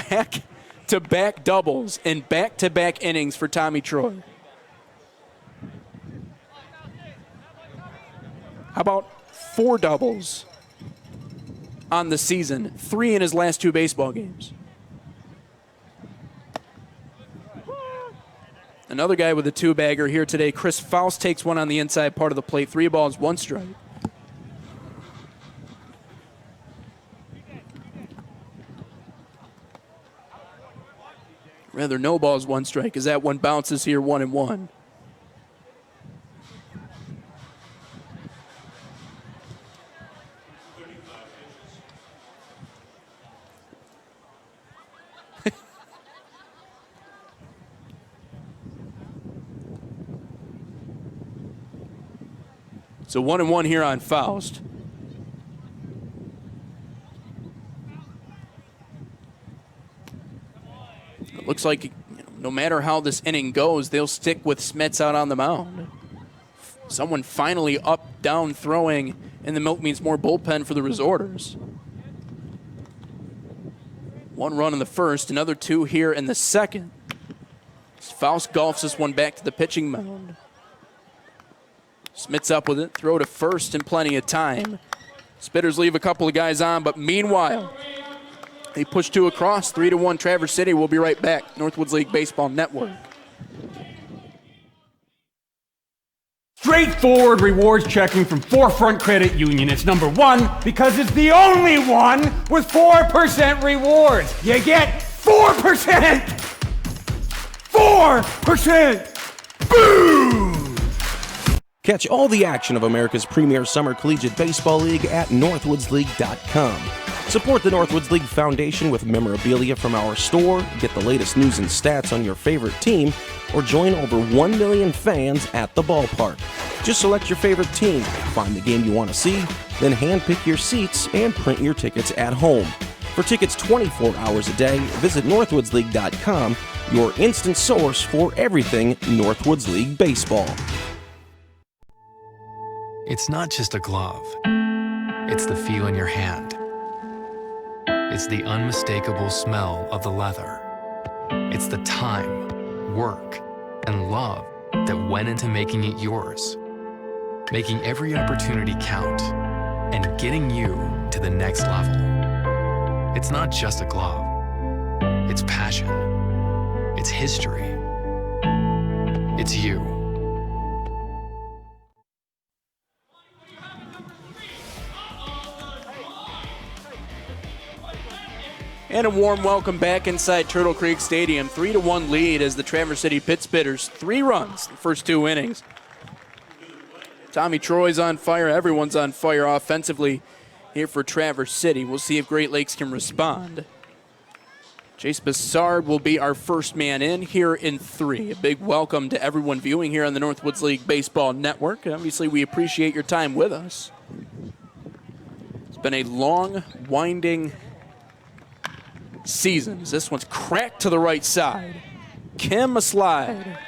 Back-to-back doubles and back-to-back innings for Tommy Troy. How about 4 doubles on the season? 3 in his last 2 baseball games. Another guy with a 2-bagger here today. Chris Faust takes one on the inside part of the plate. 3 balls, 1 strike. Rather, no balls, 1 strike, as that one bounces here 1-1. So 1-1 here on Faust. It looks like no matter how this inning goes, they'll stick with Smits out on the mound. Someone finally up, down throwing in the Milk Means More bullpen for the Resorters. 1 run in the first, another 2 here in the second. Faust golfs this one back to the pitching mound. Smits up with it, throw to first in plenty of time. Spitters leave a couple of guys on, but meanwhile, they push 2 across, 3-1 Traverse City. We'll be right back. Northwoods League Baseball Network. Straightforward rewards checking from Forefront Credit Union. It's number 1 because it's the only one with 4% rewards. You get 4%! 4%! Boom! Catch all the action of America's premier summer collegiate baseball league at northwoodsleague.com. Support the Northwoods League Foundation with memorabilia from our store, get the latest news and stats on your favorite team, or join over 1 million fans at the ballpark. Just select your favorite team, find the game you want to see, then handpick your seats and print your tickets at home. For tickets 24 hours a day, visit northwoodsleague.com, your instant source for everything Northwoods League baseball. It's not just a glove. It's the feel in your hand. It's the unmistakable smell of the leather. It's the time, work, and love that went into making it yours. Making every opportunity count and getting you to the next level. It's not just a glove. It's passion. It's history. It's you. And a warm welcome back inside Turtle Creek Stadium. 3-1 lead as the Traverse City Pittsbitters, 3 runs the first 2 innings. Tommy Troy's on fire. Everyone's on fire offensively here for Traverse City. We'll see if Great Lakes can respond. Chase Bassard will be our first man in here in 3. A big welcome to everyone viewing here on the Northwoods League Baseball Network. Obviously, we appreciate your time with us. It's been a long, winding seasons. This one's cracked to the right side. Kim a slide.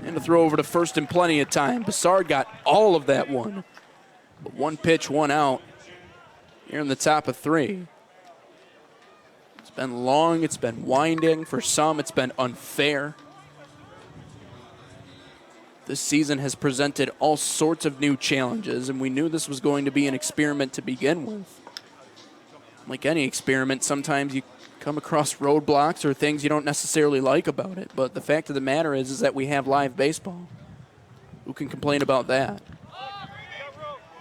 And a throw over to first in plenty of time. Bassard got all of that one. But 1 pitch, 1 out. Here in the top of 3. It's been long, it's been winding. For some, it's been unfair. This season has presented all sorts of new challenges, and we knew this was going to be an experiment to begin with. Like any experiment, sometimes you come across roadblocks or things you don't necessarily like about it. But the fact of the matter is that we have live baseball. Who can complain about that?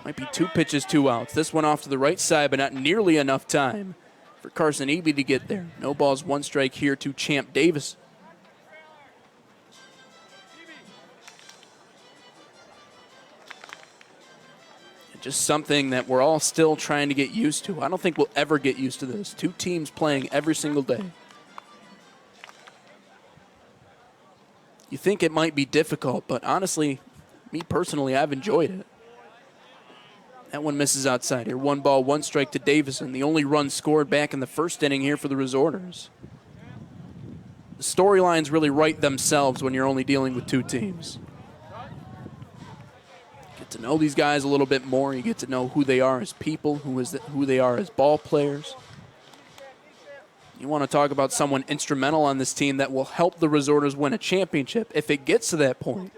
Might be 2 pitches, 2 outs. This one off to the right side, but not nearly enough time for Carson Eby to get there. No balls, 1 strike here to Champ Davis. Just something that we're all still trying to get used to. I don't think we'll ever get used to this. 2 teams playing every single day. You think it might be difficult, but honestly, me personally, I've enjoyed it. That one misses outside here. 1 ball, 1 strike to Davison. The only run scored back in the first inning here for the Resorters. The storylines really write themselves when you're only dealing with 2 teams. To know these guys a little bit more. You get to know who they are as people, who they are as ball players. You want to talk about someone instrumental on this team that will help the Resorters win a championship if it gets to that point.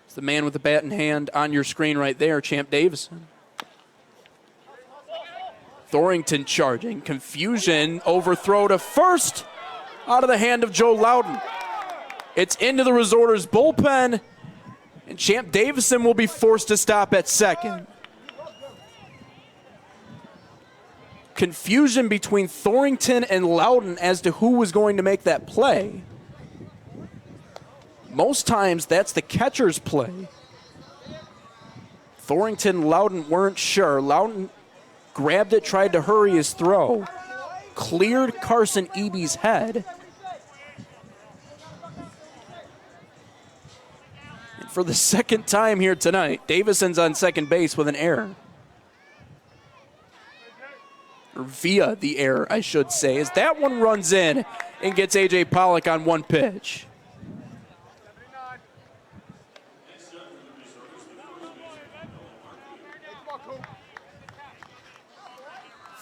It's the man with the bat in hand on your screen right there, Champ Davison. Thorrington charging. Confusion. Overthrow to first out of the hand of Joe Loudon. It's into the Resorters bullpen. And Champ Davison will be forced to stop at second. Confusion between Thorrington and Loudon as to who was going to make that play. Most times that's the catcher's play. Thorrington, Loudon weren't sure. Loudon grabbed it, tried to hurry his throw. Cleared Carson Eby's head. For the second time here tonight, Davison's on second base with an error. Or via the error, I should say, as that one runs in and gets A.J. Pollock on 1 pitch.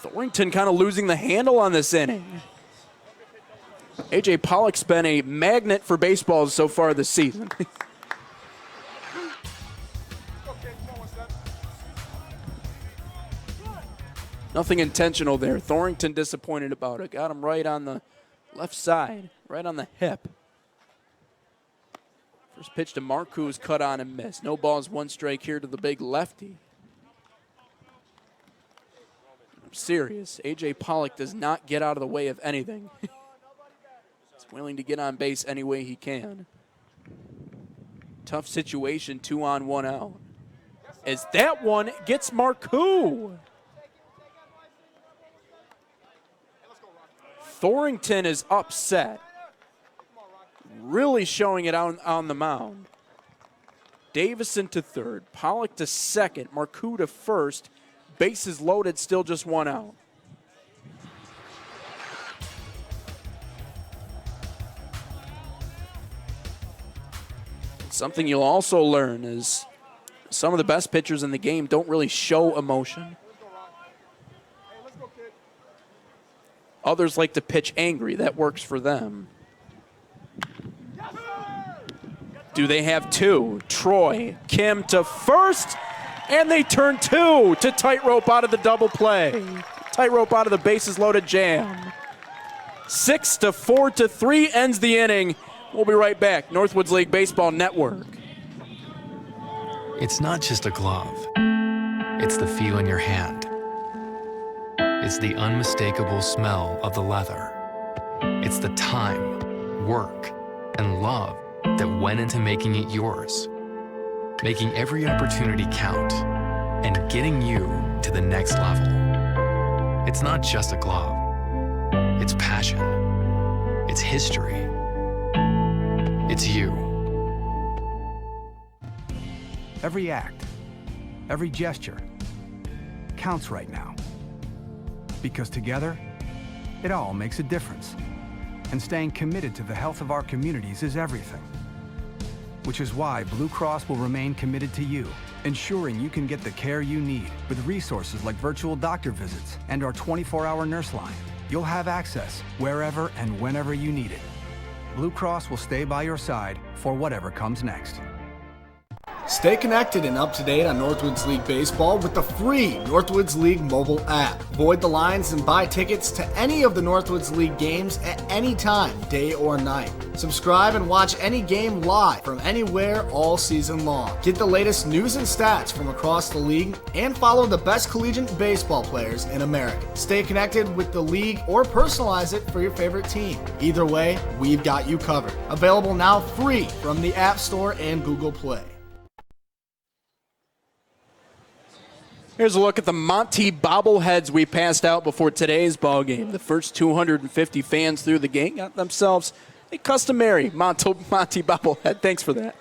Thorrington kind of losing the handle on this inning. A.J. Pollock's been a magnet for baseballs so far this season. Nothing intentional there. Thorrington disappointed about it. Got him right on the left side, right on the hip. First pitch to Marcoux is cut on and missed. No balls, 1 strike here to the big lefty. I'm serious. A.J. Pollock does not get out of the way of anything. He's willing to get on base any way he can. Tough situation, 2 on, 1 out. As that one gets Marcoux. Thorrington is upset, really showing it on the mound. Davison to third, Pollock to second, Marcoux to first, bases loaded, still just 1 out. Something you'll also learn is some of the best pitchers in the game don't really show emotion. Others like to pitch angry. That works for them. Do they have 2? Troy, Kim to first, and they turn 2 to tightrope out of the double play. Tightrope out of the bases loaded jam. 6-4-3 ends the inning. We'll be right back. Northwoods League Baseball Network. It's not just a glove. It's the feel in your hand. It's the unmistakable smell of the leather. It's the time, work, and love that went into making it yours. Making every opportunity count and getting you to the next level. It's not just a glove. It's passion. It's history. It's you. Every act, every gesture counts right now. Because together, it all makes a difference. And staying committed to the health of our communities is everything. Which is why Blue Cross will remain committed to you, ensuring you can get the care you need with resources like virtual doctor visits and our 24-hour nurse line. You'll have access wherever and whenever you need it. Blue Cross will stay by your side for whatever comes next. Stay connected and up to date on Northwoods League Baseball with the free Northwoods League mobile app. Void the lines and buy tickets to any of the Northwoods League games at any time, day or night. Subscribe and watch any game live from anywhere all season long. Get the latest news and stats from across the league and follow the best collegiate baseball players in America. Stay connected with the league or personalize it for your favorite team. Either way, we've got you covered. Available now free from the App Store and Google Play. Here's a look at the Monty bobbleheads we passed out before today's ball game. The first 250 fans through the gate got themselves a customary Monty bobblehead. Thanks for that.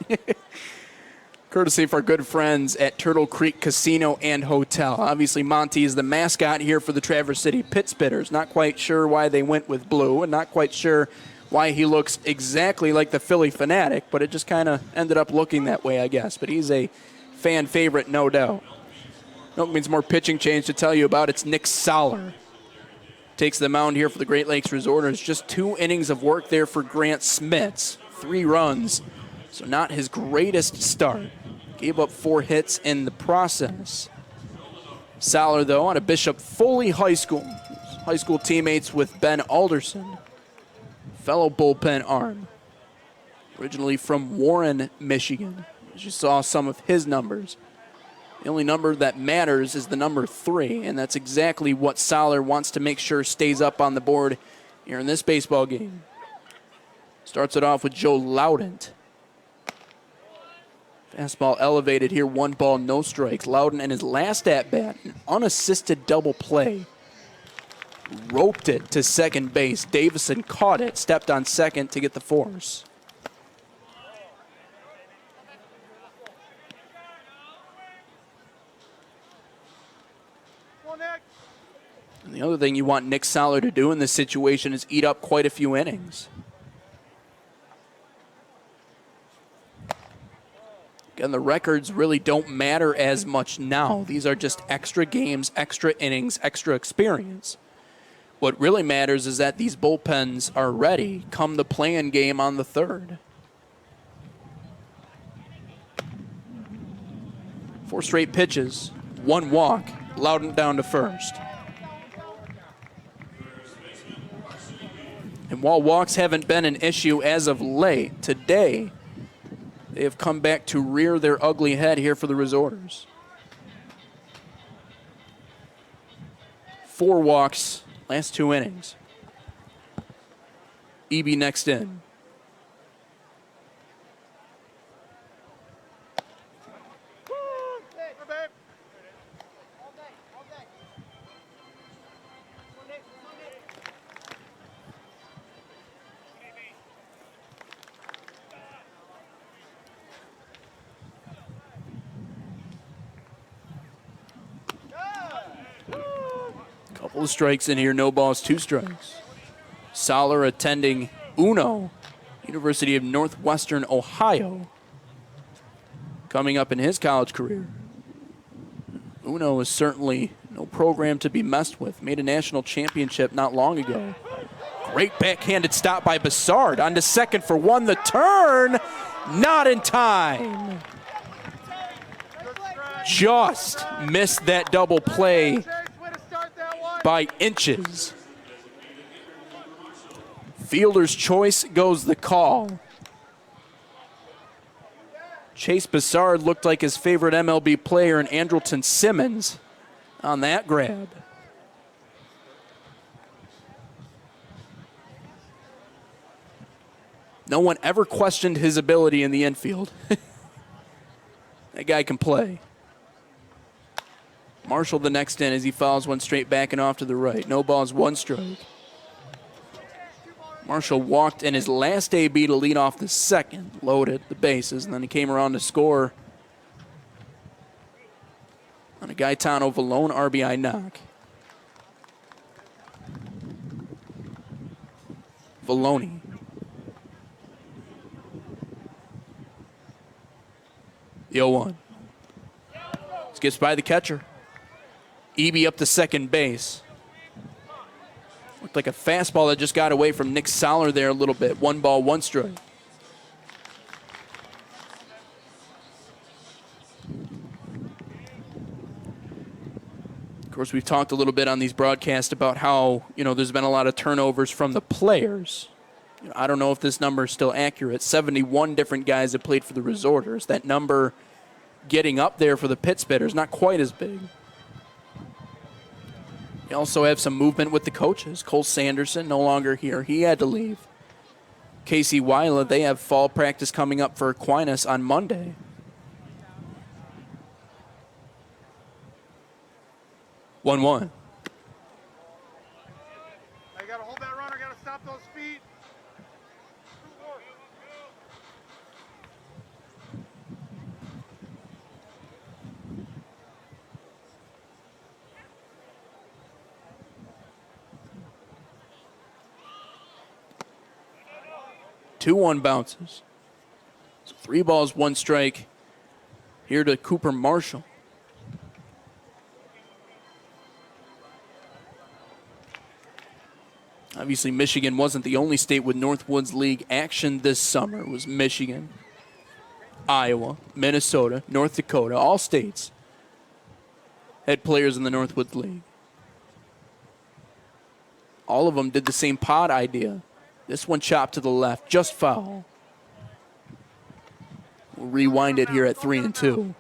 Courtesy of our good friends at Turtle Creek Casino and Hotel. Obviously, Monty is the mascot here for the Traverse City Pittsbitters. Not quite sure why they went with blue, and not quite sure why he looks exactly like the Philly Fanatic, but it just kind of ended up looking that way, I guess. But he's a fan favorite, no doubt. Nope, means more pitching change to tell you about. It's Nick Soller. Takes the mound here for the Great Lakes Resorters. Just 2 innings of work there for Grant Smits. 3 runs, so not his greatest start. Gave up 4 hits in the process. Soller, though, out of Bishop Foley High School. High school teammates with Ben Alderson. Fellow bullpen arm. Originally from Warren, Michigan. As you saw some of his numbers. The only number that matters is the number 3, and that's exactly what Soller wants to make sure stays up on the board here in this baseball game. Starts it off with Joe Loudon. Fastball elevated here, 1 ball, no strikes. Loudon in his last at-bat, an unassisted double play. Roped it to second base. Davison caught it, stepped on second to get the force. And the other thing you want Nick Soller to do in this situation is eat up quite a few innings. Again, the records really don't matter as much now. These are just extra games, extra innings, extra experience. What really matters is that these bullpens are ready come the play-in game on the 3rd. 4 straight pitches, 1 walk, Loudon down to first. And while walks haven't been an issue as of late, today they have come back to rear their ugly head here for the Resorters. 4 walks, last 2 innings. Eby next in. Couple of strikes in here, no balls, 2 strikes. Soller attending Uno, University of Northwestern Ohio, coming up in his college career. Uno is certainly no program to be messed with. Made a national championship not long ago. Great backhanded stop by Bassard. On to second for 1. The turn, not in time. Just missed that double play by inches. Fielder's choice goes the call. Chase Bassard looked like his favorite MLB player in Andrelton Simmons on that grab. No one ever questioned his ability in the infield. That guy can play. Marshall the next in as he fouls one straight back and off to the right. No balls, one strike. Marshall walked in his last AB to lead off the second, loaded the bases, and then he came around to score on a Gaetano Valone RBI knock. Valone. The 0-1. Skips by the catcher. Eby up to second base. Looked like a fastball that just got away from Nick Soller there a little bit. 1 ball, 1 strike. Of course, we've talked a little bit on these broadcasts about how, there's been a lot of turnovers from the players. I don't know if this number is still accurate. 71 different guys have played for the Resorters. That number getting up there for the Pit Spitters, not quite as big. You also have some movement with the coaches. Cole Sanderson no longer here. He had to leave. Casey Wyla, they have fall practice coming up for Aquinas on Monday. One. You got to hold that runner, got to stop those feet. 2-1 bounces. So 3 balls, 1 strike here to Cooper Marshall. Obviously, Michigan wasn't the only state with Northwoods League action this summer. It was Michigan, Iowa, Minnesota, North Dakota. All states had players in the Northwoods League. All of them did the same pod idea. This one chopped to the left, just foul. We'll rewind it here at 3-2.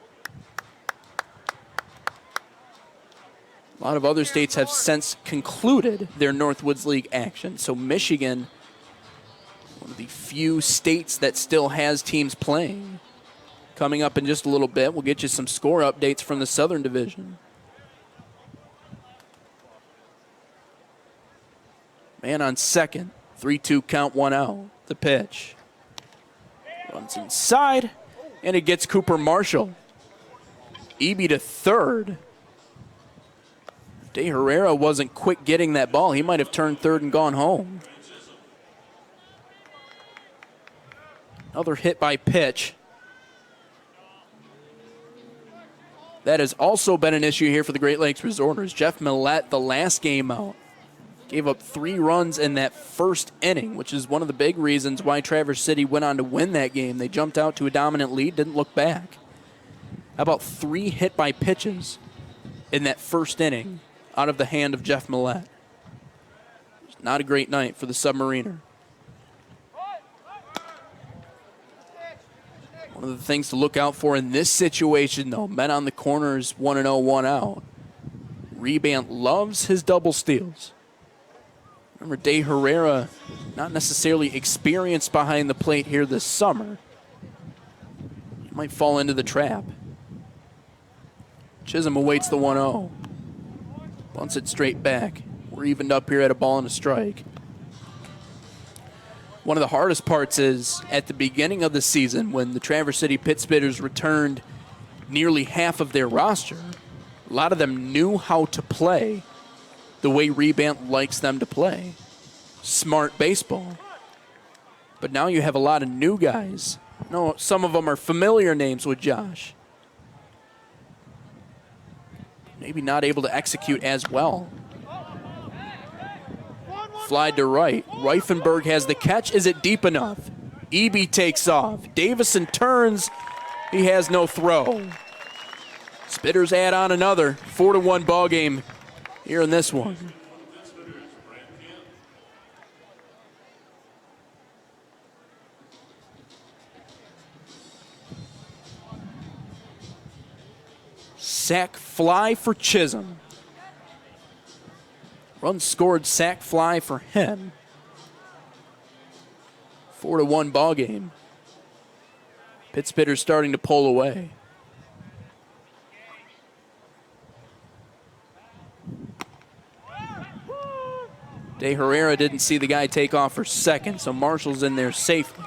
A lot of other states have since concluded their Northwoods League action. So Michigan, one of the few states that still has teams playing. Coming up in just a little bit, we'll get you some score updates from the Southern Division. Man on second. 3-2 count, 1 out. The pitch. Runs inside, and it gets Cooper Marshall. Eby to third. If De Herrera wasn't quick getting that ball, he might have turned third and gone home. Another hit by pitch. That has also been an issue here for the Great Lakes Resorters. Jeff Millette, the last game out, gave up 3 runs in that first inning, which is one of the big reasons why Traverse City went on to win that game. They jumped out to a dominant lead, didn't look back. How about 3 hit by pitches in that first inning out of the hand of Jeff Millette? Not a great night for the Submariner. One of the things to look out for in this situation, though, men on the corners, 1-0, 1 out. Rebant loves his double steals. Remember, De Herrera, not necessarily experienced behind the plate here this summer. He might fall into the trap. Chisholm awaits the 1-0. Bunts it straight back. We're evened up here at a ball and a strike. One of the hardest parts is at the beginning of the season when the Traverse City Pit Spitters returned nearly half of their roster. A lot of them knew how to play the way Rebant likes them to play. Smart baseball. But now you have a lot of new guys. No, some of them are familiar names with Josh. Maybe not able to execute as well. Fly to right. Reifenberg has the catch. Is it deep enough? Eby takes off. Davison turns. He has no throw. Spitters add on another 4-1 ball game here in this one. sack fly for Chisholm. Run scored, sack fly for him. 4-1 ball game. Pit Spitters starting to pull away. De Herrera didn't see the guy take off for second, so Marshall's in there safely.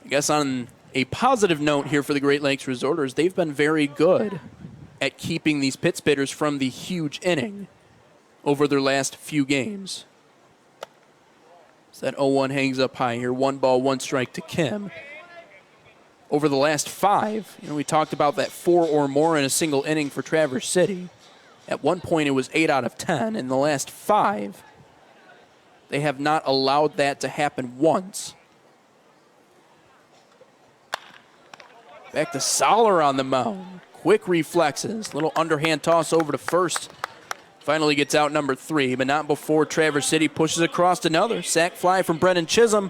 I guess on a positive note here for the Great Lakes Resorters, they've been very good at keeping these Pit Spitters from the huge inning over their last few games. So that 0-1 hangs up high here. 1 ball, 1 strike to Kim. Over the last 5, we talked about that 4 or more in a single inning for Traverse City. At one point, it was 8 out of 10. In the last 5, they have not allowed that to happen once. Back to Soller on the mound. Quick reflexes. Little underhand toss over to first. Finally gets out number 3, but not before Traverse City pushes across another. Sack fly from Brennan Chisholm.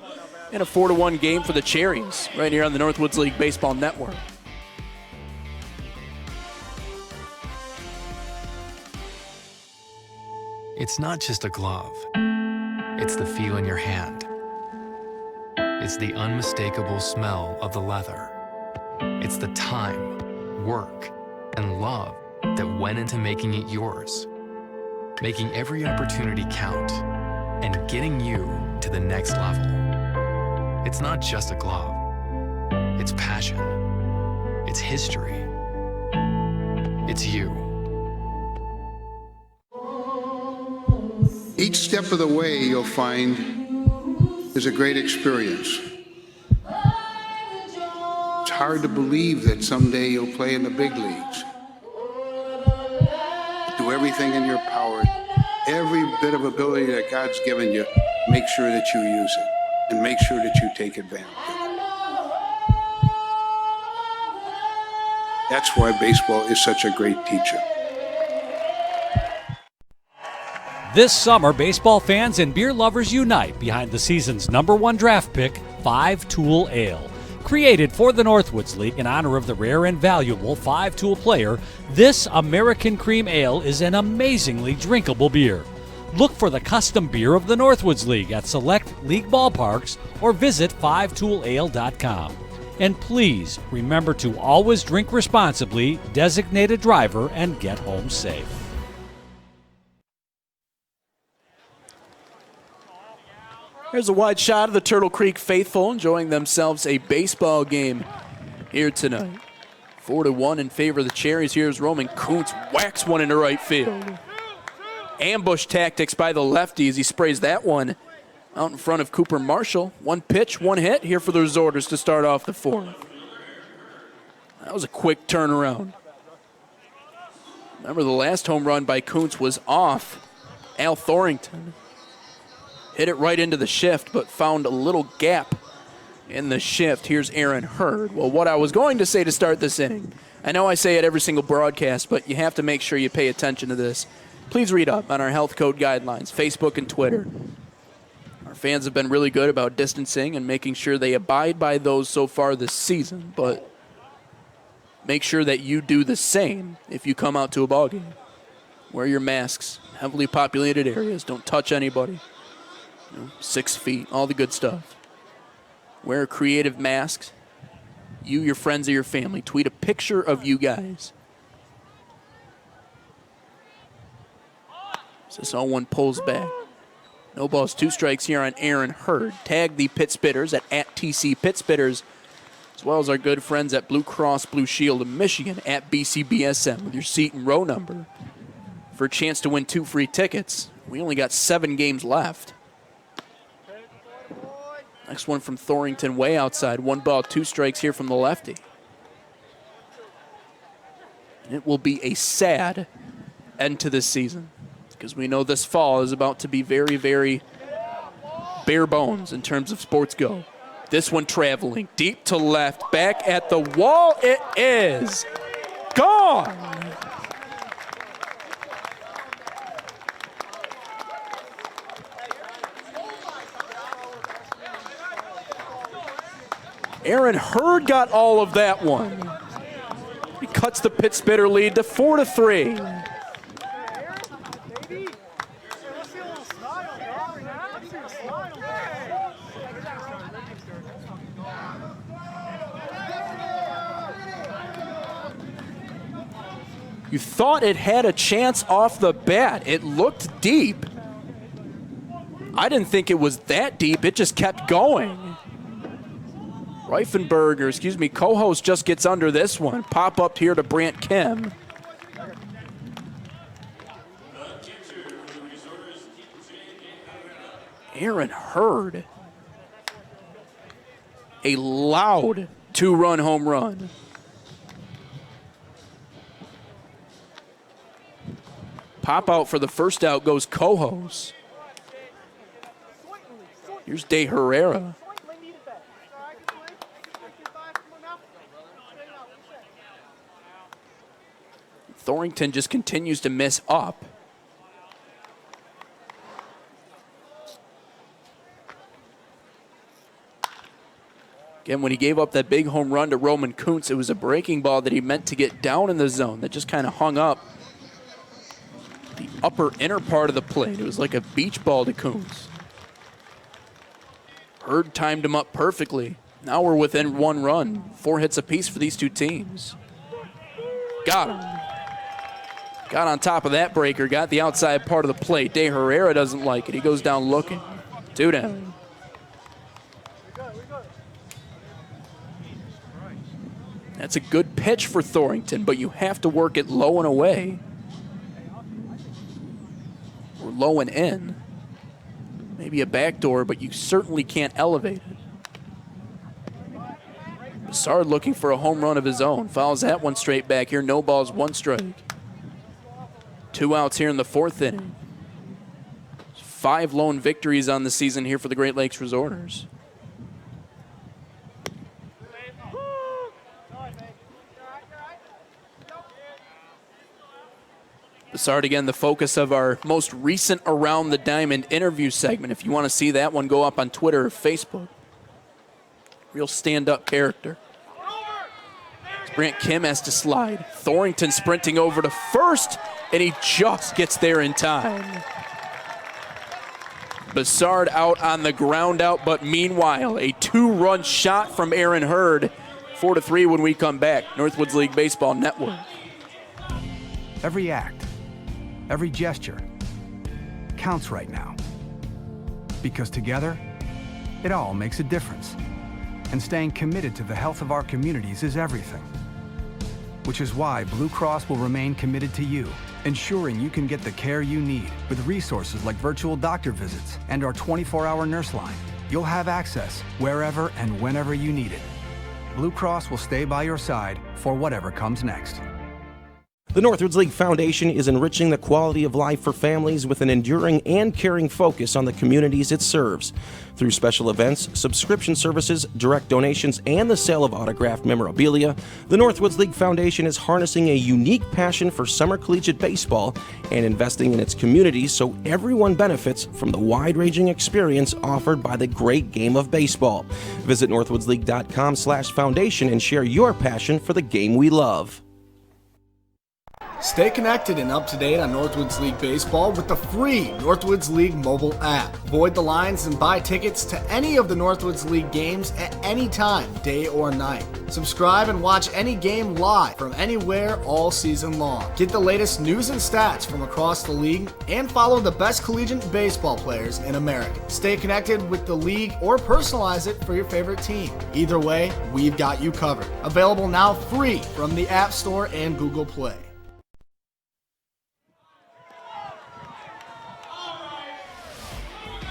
And a 4-1 game for the Cherries right here on the Northwoods League Baseball Network. It's not just a glove. It's the feel in your hand. It's the unmistakable smell of the leather. It's the time, work, and love that went into making it yours. Making every opportunity count and getting you to the next level. It's not just a glove. It's passion. It's history. It's you. Each step of the way, you'll find, is a great experience. It's hard to believe that someday you'll play in the big leagues. Do everything in your power, every bit of ability that God's given you, make sure that you use it. And make sure that you take advantage of it. That's why baseball is such a great teacher. This summer, baseball fans and beer lovers unite behind the season's #1 draft pick, 5-Tool Ale. Created for the Northwoods League in honor of the rare and valuable 5-Tool player, this American Cream Ale is an amazingly drinkable beer. Look for the custom beer of the Northwoods League at select league ballparks or visit 5toolale.com. And please remember to always drink responsibly, designate a driver, and get home safe. Here's a wide shot of the Turtle Creek faithful enjoying themselves a baseball game here tonight. 4-1 in favor of the Cherries. Here's Roman Kuntz, whacks one into right field. Ambush tactics by the lefty as he sprays that one out in front of Cooper Marshall. 1 pitch, 1 hit here for the Resorters to start off the 4th. That was a quick turnaround. Remember, the last home run by Kuntz was off Al Thorington. Hit it right into the shift, but found a little gap in the shift. Here's Aaron Hurd. Well, what I was going to say to start this inning, I know I say it every single broadcast, but you have to make sure you pay attention to this. Please read up on our health code guidelines, Facebook and Twitter. Our fans have been really good about distancing and making sure they abide by those so far this season, but make sure that you do the same if you come out to a ball game. Wear your masks, heavily populated areas, don't touch anybody. 6 feet, all the good stuff. Wear creative masks. You, your friends, or your family. Tweet a picture of you guys. This 0-1 pulls back. No balls, 2 strikes here on Aaron Hurd. Tag the Pit Spitters at @TC Pit Spitters, as well as our good friends at Blue Cross Blue Shield of Michigan at BCBSM with your seat and row number for a chance to win 2 free tickets. We only got 7 games left. Next one from Thorington, way outside. 1 ball, 2 strikes here from the lefty. And it will be a sad end to this season, because we know this fall is about to be very, very bare bones in terms of sports go. This one traveling deep to left, back at the wall. It is gone. Aaron Hurd got all of that one. He cuts the Pitt Spitter lead to 4-3. You thought it had a chance off the bat. It looked deep. I didn't think it was that deep. It just kept going. Co-host just gets under this one. Pop up here to Brant Kim. Aaron Hurd. A loud 2-run home run. Pop out for the first out goes Co-host. Here's De Herrera. Thornton just continues to miss up. Again, when he gave up that big home run to Roman Kuntz, it was a breaking ball that he meant to get down in the zone that just kind of hung up the upper inner part of the plate. It was like a beach ball to Kuntz. Hurd timed him up perfectly. Now we're within 1 run. 4 hits apiece for these two teams. Got him. Got on top of that breaker, got the outside part of the plate. De Herrera doesn't like it. He goes down looking. 2 down. That's a good pitch for Thornton, but you have to work it low and away. Or low and in. Maybe a backdoor, but you certainly can't elevate it. Bessard looking for a home run of his own. Fouls that one straight back here. No balls, 1 strike. 2 outs here in the 4th inning. 5 lone victories on the season here for the Great Lakes Resorters. Bessard again, the focus of our most recent Around the Diamond interview segment. If you want to see that one, go up on Twitter or Facebook. Real stand-up character. Brant Kim has to slide. Thornton sprinting over to first, and he just gets there in time. Bessard out on the ground out, but meanwhile, a 2-run shot from Aaron Hurd. 4-3 when we come back. Northwoods League Baseball Network. Every act, every gesture counts right now. Because together, it all makes a difference. And staying committed to the health of our communities is everything. Which is why Blue Cross will remain committed to you, ensuring you can get the care you need with resources like virtual doctor visits and our 24-hour nurse line. You'll have access wherever and whenever you need it. Blue Cross will stay by your side for whatever comes next. The Northwoods League Foundation is enriching the quality of life for families with an enduring and caring focus on the communities it serves. Through special events, subscription services, direct donations, and the sale of autographed memorabilia, the Northwoods League Foundation is harnessing a unique passion for summer collegiate baseball and investing in its communities so everyone benefits from the wide-ranging experience offered by the great game of baseball. Visit northwoodsleague.com/foundation and share your passion for the game we love. Stay connected and up to date on Northwoods League Baseball with the free Northwoods League mobile app. Void the lines and buy tickets to any of the Northwoods League games at any time, day or night. Subscribe and watch any game live from anywhere all season long. Get the latest news and stats from across the league and follow the best collegiate baseball players in America. Stay connected with the league or personalize it for your favorite team. Either way, we've got you covered. Available now free from the App Store and Google Play.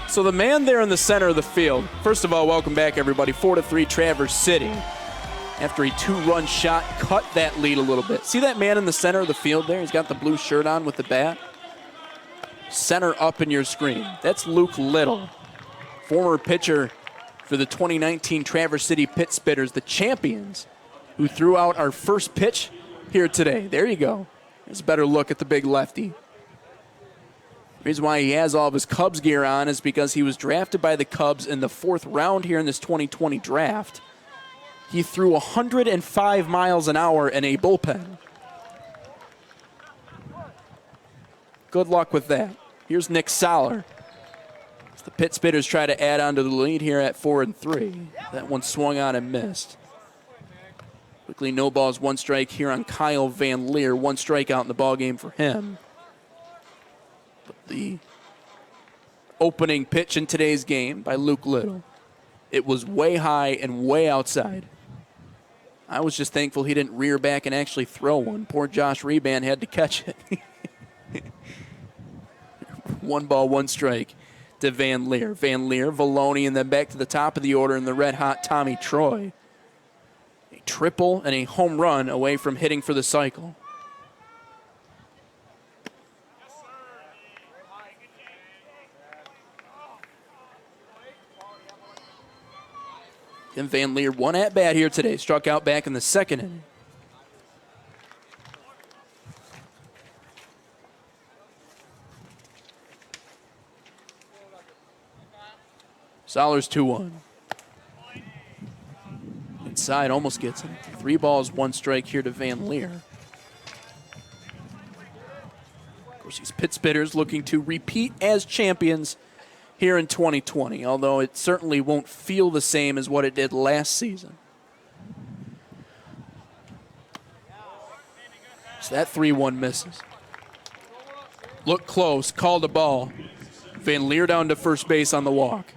So the man there in the center of the field, first of all, welcome back, everybody. 4-3 Traverse City. After a 2-run shot, cut that lead a little bit. See that man in the center of the field there? He's got the blue shirt on with the bat. Center up in your screen. That's Luke Little, former pitcher for the 2019 Traverse City Pit Spitters, the champions, who threw out our first pitch here today. There you go. There's a better look at the big lefty. The reason why he has all of his Cubs gear on is because he was drafted by the Cubs in the 4th round here in this 2020 draft. he threw 105 miles an hour in a bullpen. Good luck with that. Here's Nick Soller. As the Pitt Spitters try to add on to the lead here at 4-3. That one swung on and missed. Quickly, no balls, one strike here on Kyle Van Leer. One strikeout in the ballgame for him. But the opening pitch in today's game by Luke Little, it was way high and way outside. I was just thankful he didn't rear back and actually throw one. Poor Josh Reban had to catch it. 1 ball, 1 strike to Van Leer. Van Leer, Valoni, and then back to the top of the order in the red-hot Tommy Troy. A triple and a home run away from hitting for the cycle. Tim Van Leer, one at-bat here today. Struck out back in the second inning. Soller's 2-1. Inside, almost gets him. 3 balls, 1 strike here to Van Leer. Of course, these Pitt Spitters looking to repeat as champions here in 2020, although it certainly won't feel the same as what it did last season. So that 3-1 misses. Look close, called a ball. Van Leer down to first base on the walk.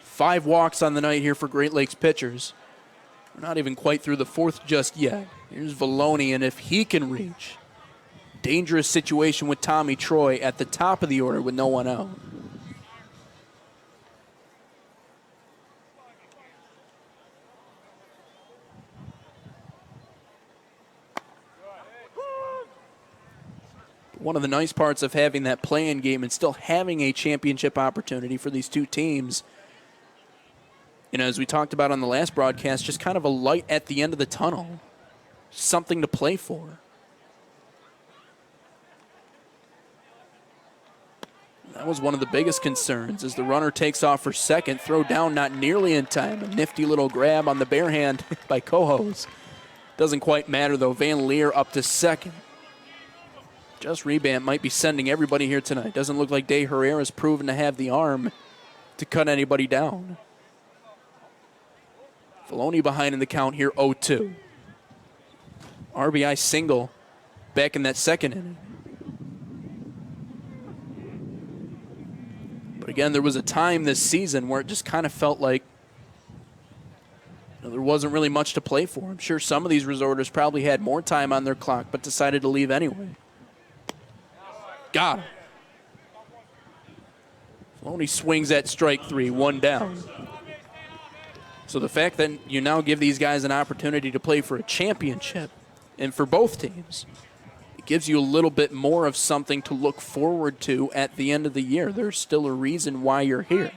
Five walks on the night here for Great Lakes pitchers. We're not even quite through the 4th just yet. Here's Valoni, and if he can reach, dangerous situation with Tommy Troy at the top of the order with no one out. One of the nice parts of having that play-in game and still having a championship opportunity for these two teams, you know, as we talked about on the last broadcast, just kind of a light at the end of the tunnel. Something to play for. That was one of the biggest concerns as the runner takes off for second. Throw down not nearly in time. A nifty little grab on the bare hand by Cohos. Doesn't quite matter though. Van Leer up to second. Just Reban might be sending everybody here tonight. Doesn't look like De Herrera's proven to have the arm to cut anybody down. Valoni behind in the count here, 0-2. RBI single back in that second inning. But again, there was a time this season where it just kind of felt like there wasn't really much to play for. I'm sure some of these resorters probably had more time on their clock, but decided to leave anyway. Got him. Valoni swings at strike 3, 1 down. So the fact that you now give these guys an opportunity to play for a championship, and for both teams, it gives you a little bit more of something to look forward to at the end of the year. There's still a reason why you're here.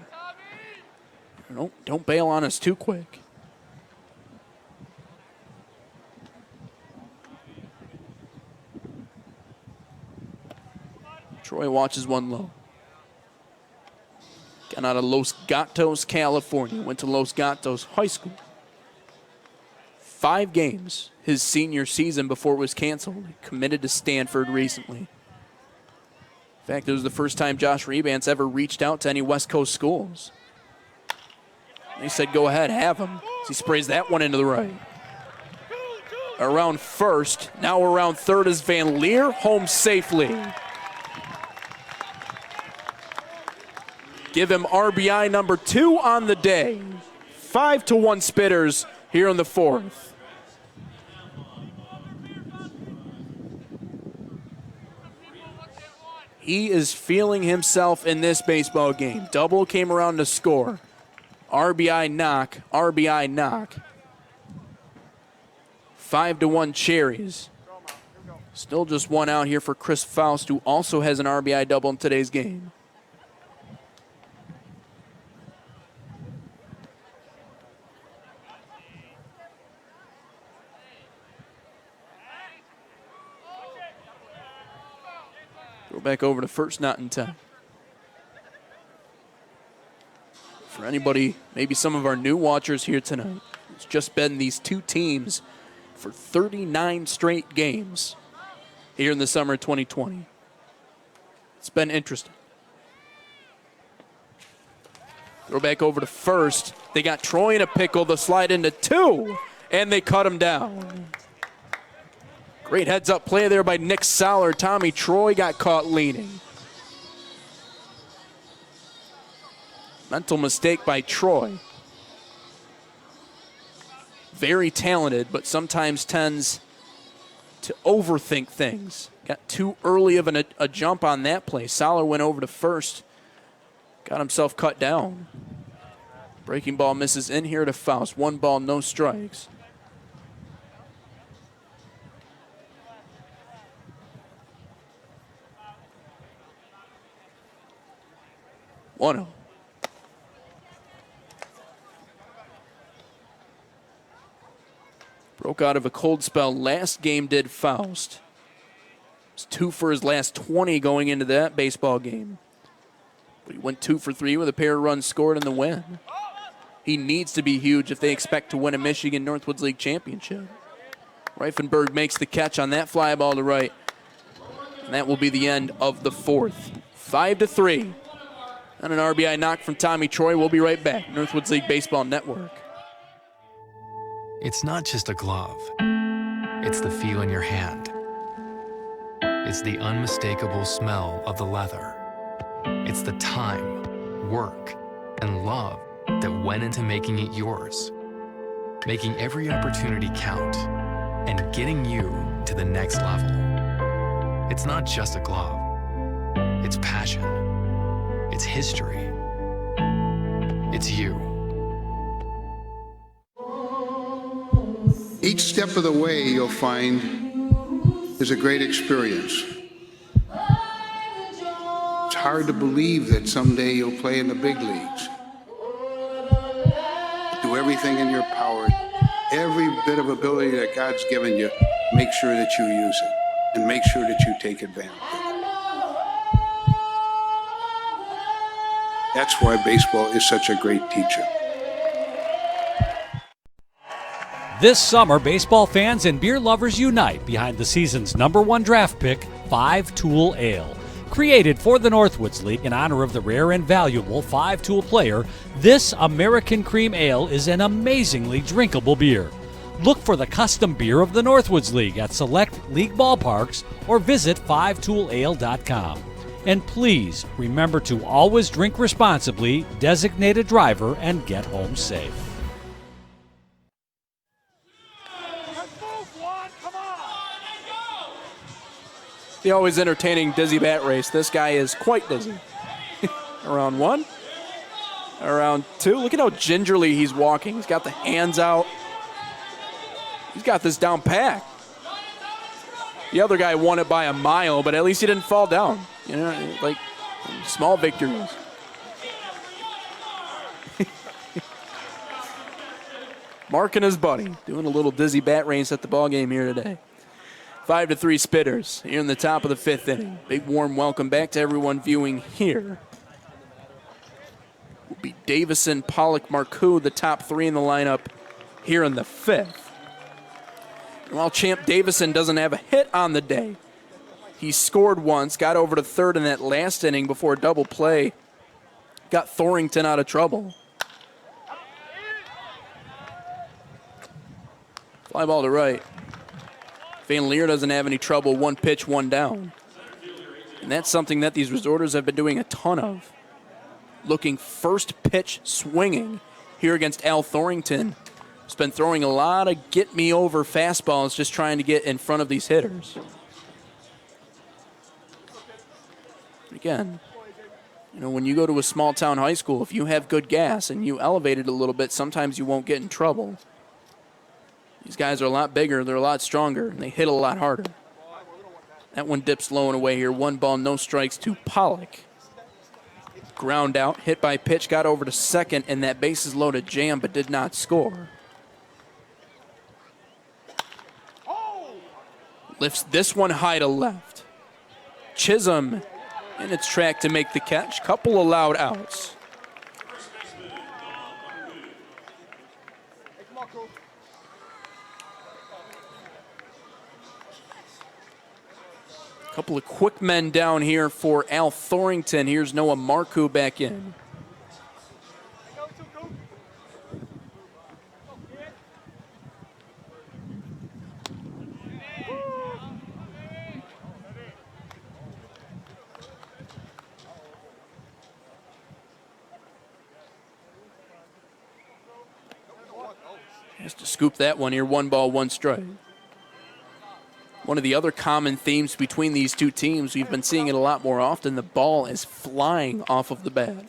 Don't bail on us too quick. Troy watches one low. Got out of Los Gatos, California. Went to Los Gatos High School. 5 games his senior season before it was canceled. He committed to Stanford recently. In fact, it was the first time Josh Rebant's ever reached out to any West Coast schools. They said, go ahead, have him. He sprays that one into the right. Around first, now around third is Van Leer, home safely. Give him RBI number 2 on the day. 5-1 Spitters here in the 4th. He is feeling himself in this baseball game. Double came around to score. RBI knock, RBI knock. 5-1 Cherries. Still just one out here for Chris Faust, who also has an RBI double in today's game. Throw back over to first, not in time. For anybody, maybe some of our new watchers here tonight, it's just been these two teams for 39 straight games here in the summer of 2020. It's been interesting. Throw back over to first. They got Troy in a pickle. They'll slide into two, and they cut him down. Great heads-up play there by Nick Soller. Tommy Troy got caught leaning. Mental mistake by Troy. Very talented, but sometimes tends to overthink things. Got too early of a jump on that play. Soller went over to first. Got himself cut down. Breaking ball misses in here to Faust. 1 ball, no strikes. One. Broke out of a cold spell. Last game did Faust. It's 2 for his last 20 going into that baseball game. But he went 2 for 3 with a pair of runs scored in the win. He needs to be huge if they expect to win a Michigan Northwoods League championship. Reifenberg makes the catch on that fly ball to right. And that will be the end of the 4th. 5-3. And an RBI knock from Tommy Troy. We'll be right back. Northwoods League Baseball Network. It's not just a glove. It's the feel in your hand. It's the unmistakable smell of the leather. It's the time, work, and love that went into making it yours. Making every opportunity count and getting you to the next level. It's not just a glove. It's passion. It's history. It's you. Each step of the way you'll find is a great experience. It's hard to believe that someday you'll play in the big leagues. Do everything in your power, every bit of ability that God's given you, make sure that you use it and make sure that you take advantage of it. That's why baseball is such a great teacher. This summer, baseball fans and beer lovers unite behind the season's #1 draft pick, 5-Tool Ale. Created for the Northwoods League in honor of the rare and valuable 5-Tool player, this American Cream Ale is an amazingly drinkable beer. Look for the custom beer of the Northwoods League at select league ballparks or visit 5toolale.com. And please remember to always drink responsibly, designate a driver, and get home safe. The always entertaining dizzy bat race. This guy is quite dizzy. Around 1. Around 2. Look at how gingerly he's walking. He's got the hands out. He's got this down pat. The other guy won it by a mile, but at least he didn't fall down. You know, like small victories. Mark and his buddy doing a little dizzy bat race at the ball game here today. 5-3 Spitters here in the top of the 5th inning. Big warm welcome back to everyone viewing here. Will be Davison, Pollock, Marcoux, the top 3 in the lineup here in the 5th. And while Champ Davison doesn't have a hit on the day, he scored once, got over to third in that last inning before a double play. Got Thorington out of trouble. Fly ball to right. Van Leer doesn't have any trouble. 1 pitch, 1 down. And that's something that these resorters have been doing a ton of. Looking first pitch swinging here against Al Thorington. He's been throwing a lot of get-me-over fastballs just trying to get in front of these hitters. Again, you know, when you go to a small-town high school, if you have good gas and you elevate it a little bit, sometimes you won't get in trouble. These guys are a lot bigger, they're a lot stronger, and they hit a lot harder. That one dips low and away here. 1 ball, no strikes to Pollock. Ground out, hit by pitch, got over to second, and that bases loaded jam, but did not score. Lifts this one high to left. Chisholm in its track to make the catch. Couple allowed outs. A couple of quick men down here for Al Thorington. Here's Noah Marcoux back in. Has to scoop that one here. 1 ball, 1 strike. One of the other common themes between these two teams, we've been seeing it a lot more often. The ball is flying off of the bat.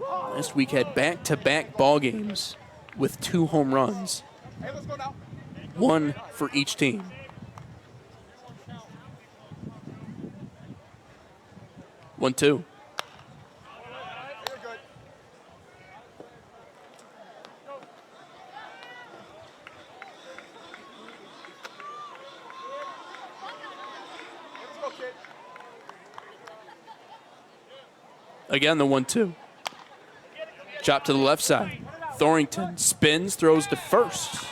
Last week had back-to-back ball games with 2 home runs. 1 for each team. One, 2. Again, the 1-2. Chop to the left side. Thorington spins, throws to first.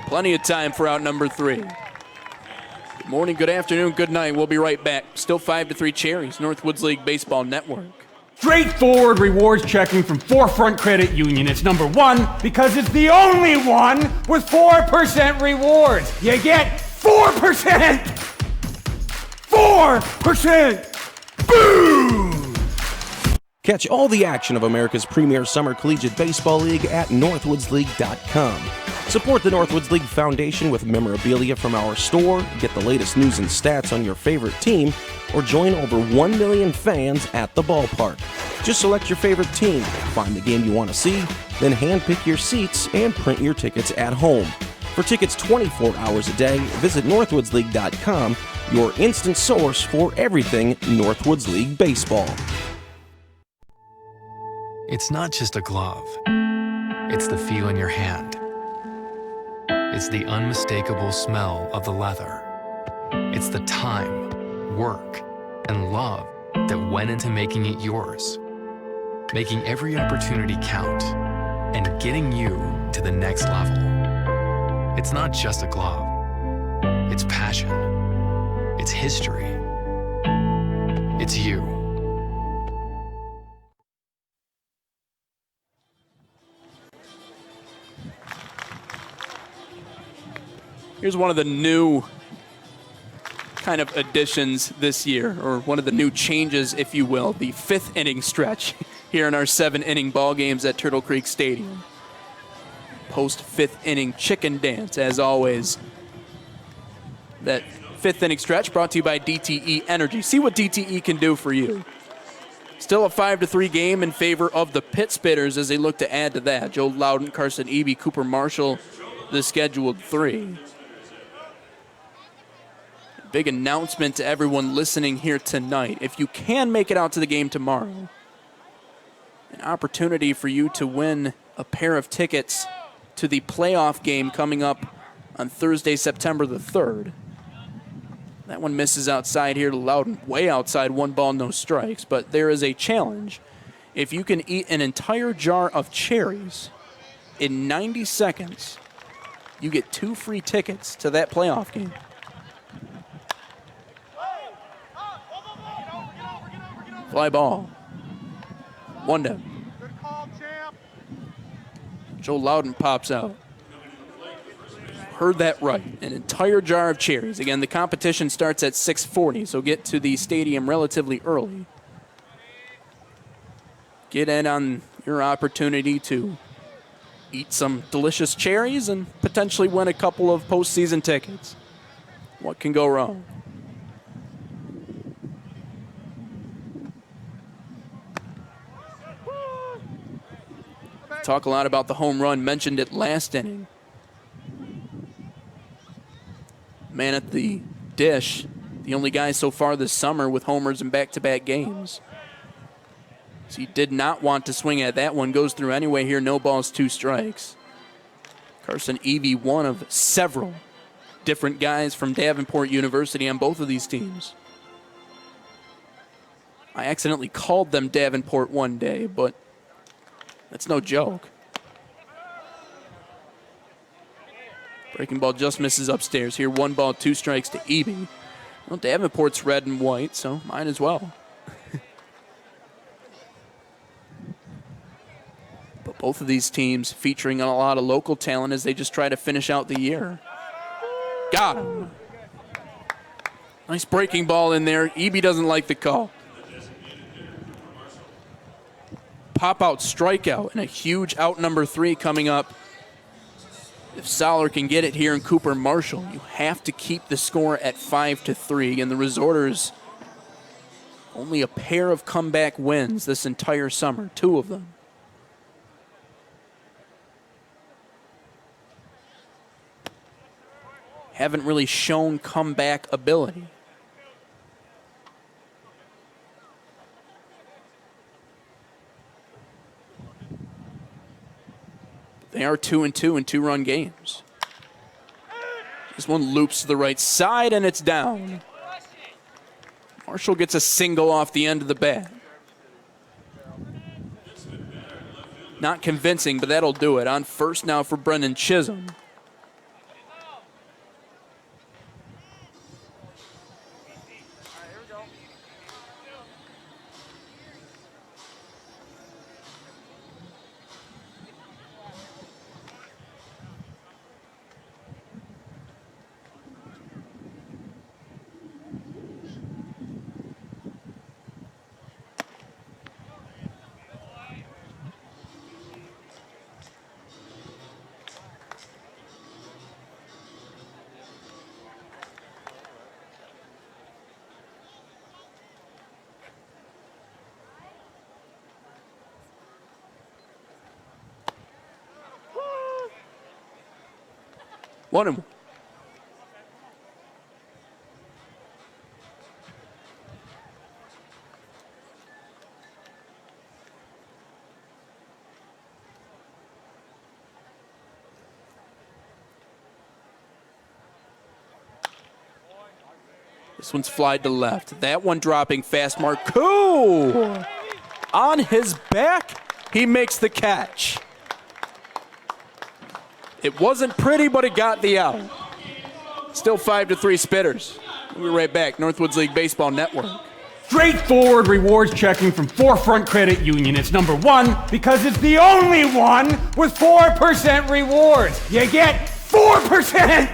Plenty of time for out number 3. Good morning, good afternoon, good night. We'll be right back. Still 5-3 Cherries, Northwoods League Baseball Network. Straightforward rewards checking from Forefront Credit Union. It's number 1 because it's the only one with 4% rewards. You get 4%! 4%! Boom! Catch all the action of America's premier summer collegiate baseball league at northwoodsleague.com. Support the Northwoods League Foundation with memorabilia from our store, get the latest news and stats on your favorite team, or join over 1 million fans at the ballpark. Just select your favorite team, find the game you want to see, then handpick your seats and print your tickets at home. For tickets 24 hours a day, visit northwoodsleague.com, your instant source for everything Northwoods League baseball. It's not just a glove. It's the feel in your hand. It's the unmistakable smell of the leather. It's the time, work, and love that went into making it yours. Making every opportunity count and getting you to the next level. It's not just a glove. It's passion. It's history. It's you. Here's one of the new kind of additions this year, or one of the new changes, if you will, the 5th inning stretch here in our 7-inning ball games at Turtle Creek Stadium. Post 5th inning chicken dance, as always. That 5th inning stretch brought to you by DTE Energy. See what DTE can do for you. Still a 5-3 game in favor of the Pit Spitters as they look to add to that. Joe Loudon, Carson Eby, Cooper Marshall, the scheduled 3. Big announcement to everyone listening here tonight. If you can make it out to the game tomorrow, an opportunity for you to win a pair of tickets to the playoff game coming up on Thursday, September the 3rd. That one misses outside here to Loudon, way outside, 1 ball, no strikes. But there is a challenge. If you can eat an entire jar of cherries in 90 seconds, you get 2 free tickets to that playoff game. Fly ball. 1 down. Good call, champ. Joe Loudon pops out. Heard that right. An entire jar of cherries. Again, the competition starts at 6:40, so get to the stadium relatively early. Get in on your opportunity to eat some delicious cherries and potentially win a couple of postseason tickets. What can go wrong? Talk a lot about the home run. Mentioned it last inning. Man at the dish. The only guy so far this summer with homers in back-to-back games. So he did not want to swing at that one. Goes through anyway here. No balls, 2 strikes. Carson Eby, one of several different guys from Davenport University on both of these teams. I accidentally called them Davenport one day, but that's no joke. Breaking ball just misses upstairs. Here, 1 ball, 2 strikes to Eby. Well, Davenport's red and white, so mine as well. But both of these teams featuring a lot of local talent as they just try to finish out the year. Got him. Nice breaking ball in there. Eby doesn't like the call. Pop-out strikeout and a huge out number 3 coming up. If Soller can get it here in Cooper Marshall, you have to keep the score at 5-3. And the Resorters, only a pair of comeback wins this entire summer, 2 of them. Haven't really shown comeback ability. They are 2-2 in 2-run games. This one loops to the right side, and it's down. Marshall gets a single off the end of the bat. Not convincing, but that'll do it. On first now for Brendan Chisholm. One and one. This one's flied to left. That one dropping fast. Marcoux on his back. He makes the catch. It wasn't pretty, but it got the out. Still 5-3 Spitters. We'll be right back. Northwoods League Baseball Network. Straightforward rewards checking from Forefront Credit Union. It's number 1 because it's the only one with 4% rewards. You get 4%!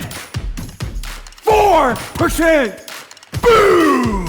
4%! Boom!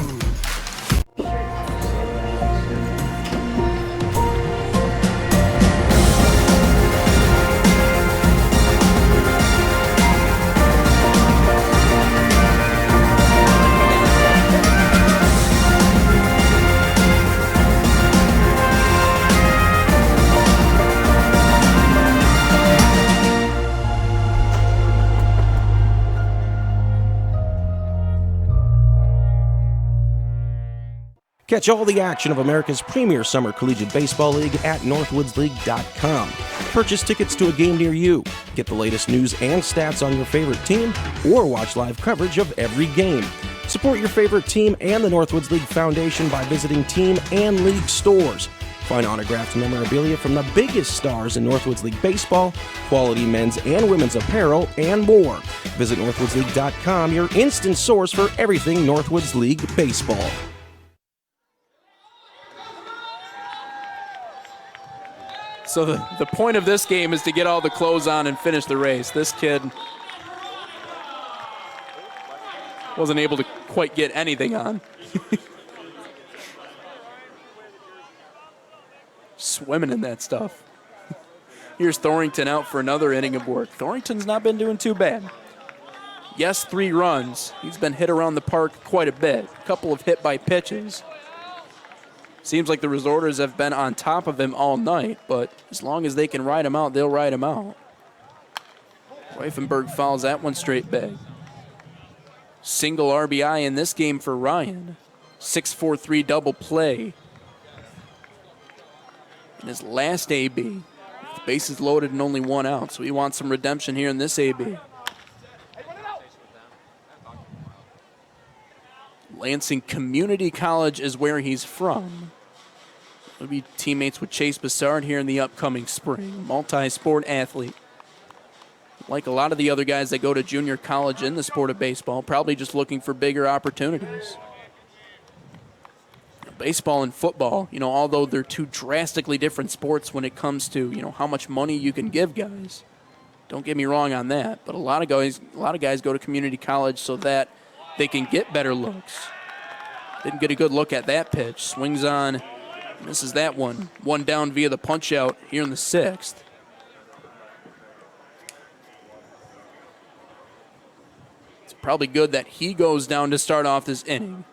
Catch all the action of America's premier summer collegiate baseball league at northwoodsleague.com. Purchase tickets to a game near you. Get the latest news and stats on your favorite team, or watch live coverage of every game. Support your favorite team and the Northwoods League Foundation by visiting team and league stores. Find autographed memorabilia from the biggest stars in Northwoods League baseball, quality men's and women's apparel, and more. Visit northwoodsleague.com, your instant source for everything Northwoods League baseball. So the point of this game is to get all the clothes on and finish the race. This kid wasn't able to quite get anything on. Swimming in that stuff. Here's Thornton out for another inning of work. Thornton's not been doing too bad. Yes, 3 runs. He's been hit around the park quite a bit. A couple of hit by pitches. Seems like the Resorters have been on top of him all night, but as long as they can ride him out, they'll ride him out. Reifenberg fouls that one straight back. Single RBI in this game for Ryan. 6-4-3 double play. In his last AB, with bases loaded and only 1 out, so he wants some redemption here in this AB. Lansing Community College is where he's from. He'll be teammates with Chase Bassard here in the upcoming spring. Multi-sport athlete. like a lot of the other guys that go to junior college in the sport of baseball, probably just looking for bigger opportunities. Baseball and football, although they're two drastically different sports when it comes to, how much money you can give guys. Don't get me wrong on that, but a lot of guys go to community college so that they can get better looks. Didn't get a good look at that pitch. Swings on, misses that one. One down via the punch out here in the 6th. It's probably good that he goes down to start off this inning.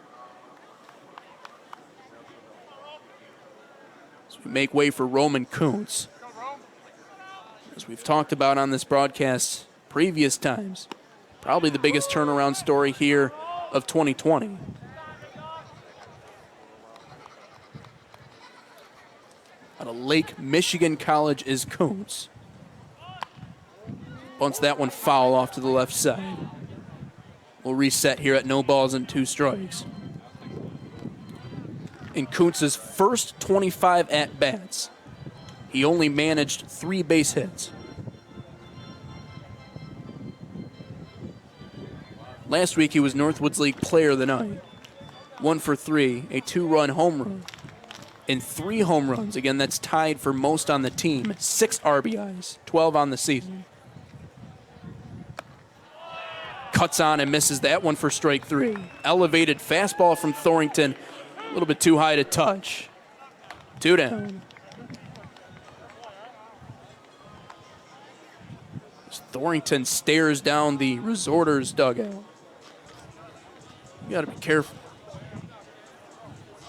So we make way for Roman Kuntz. As we've talked about on this broadcast previous times, probably the biggest turnaround story here of 2020. Out of Lake Michigan College is Kuntz. Bunts that one foul off to the left side. We'll reset here at 0-2 strikes. In Kuntz's first 25 at-bats, he only managed 3 base hits. Last week he was Northwoods League Player of the Night. 1 for 3, a 2-run home run, and 3 home runs. Again, that's tied for most on the team. 6 RBIs, 12 on the season. Cuts on and misses that one for strike 3. Elevated fastball from Thorrington, a little bit too high to touch. 2 down. Thorrington stares down the Resorters dugout. You got to be careful.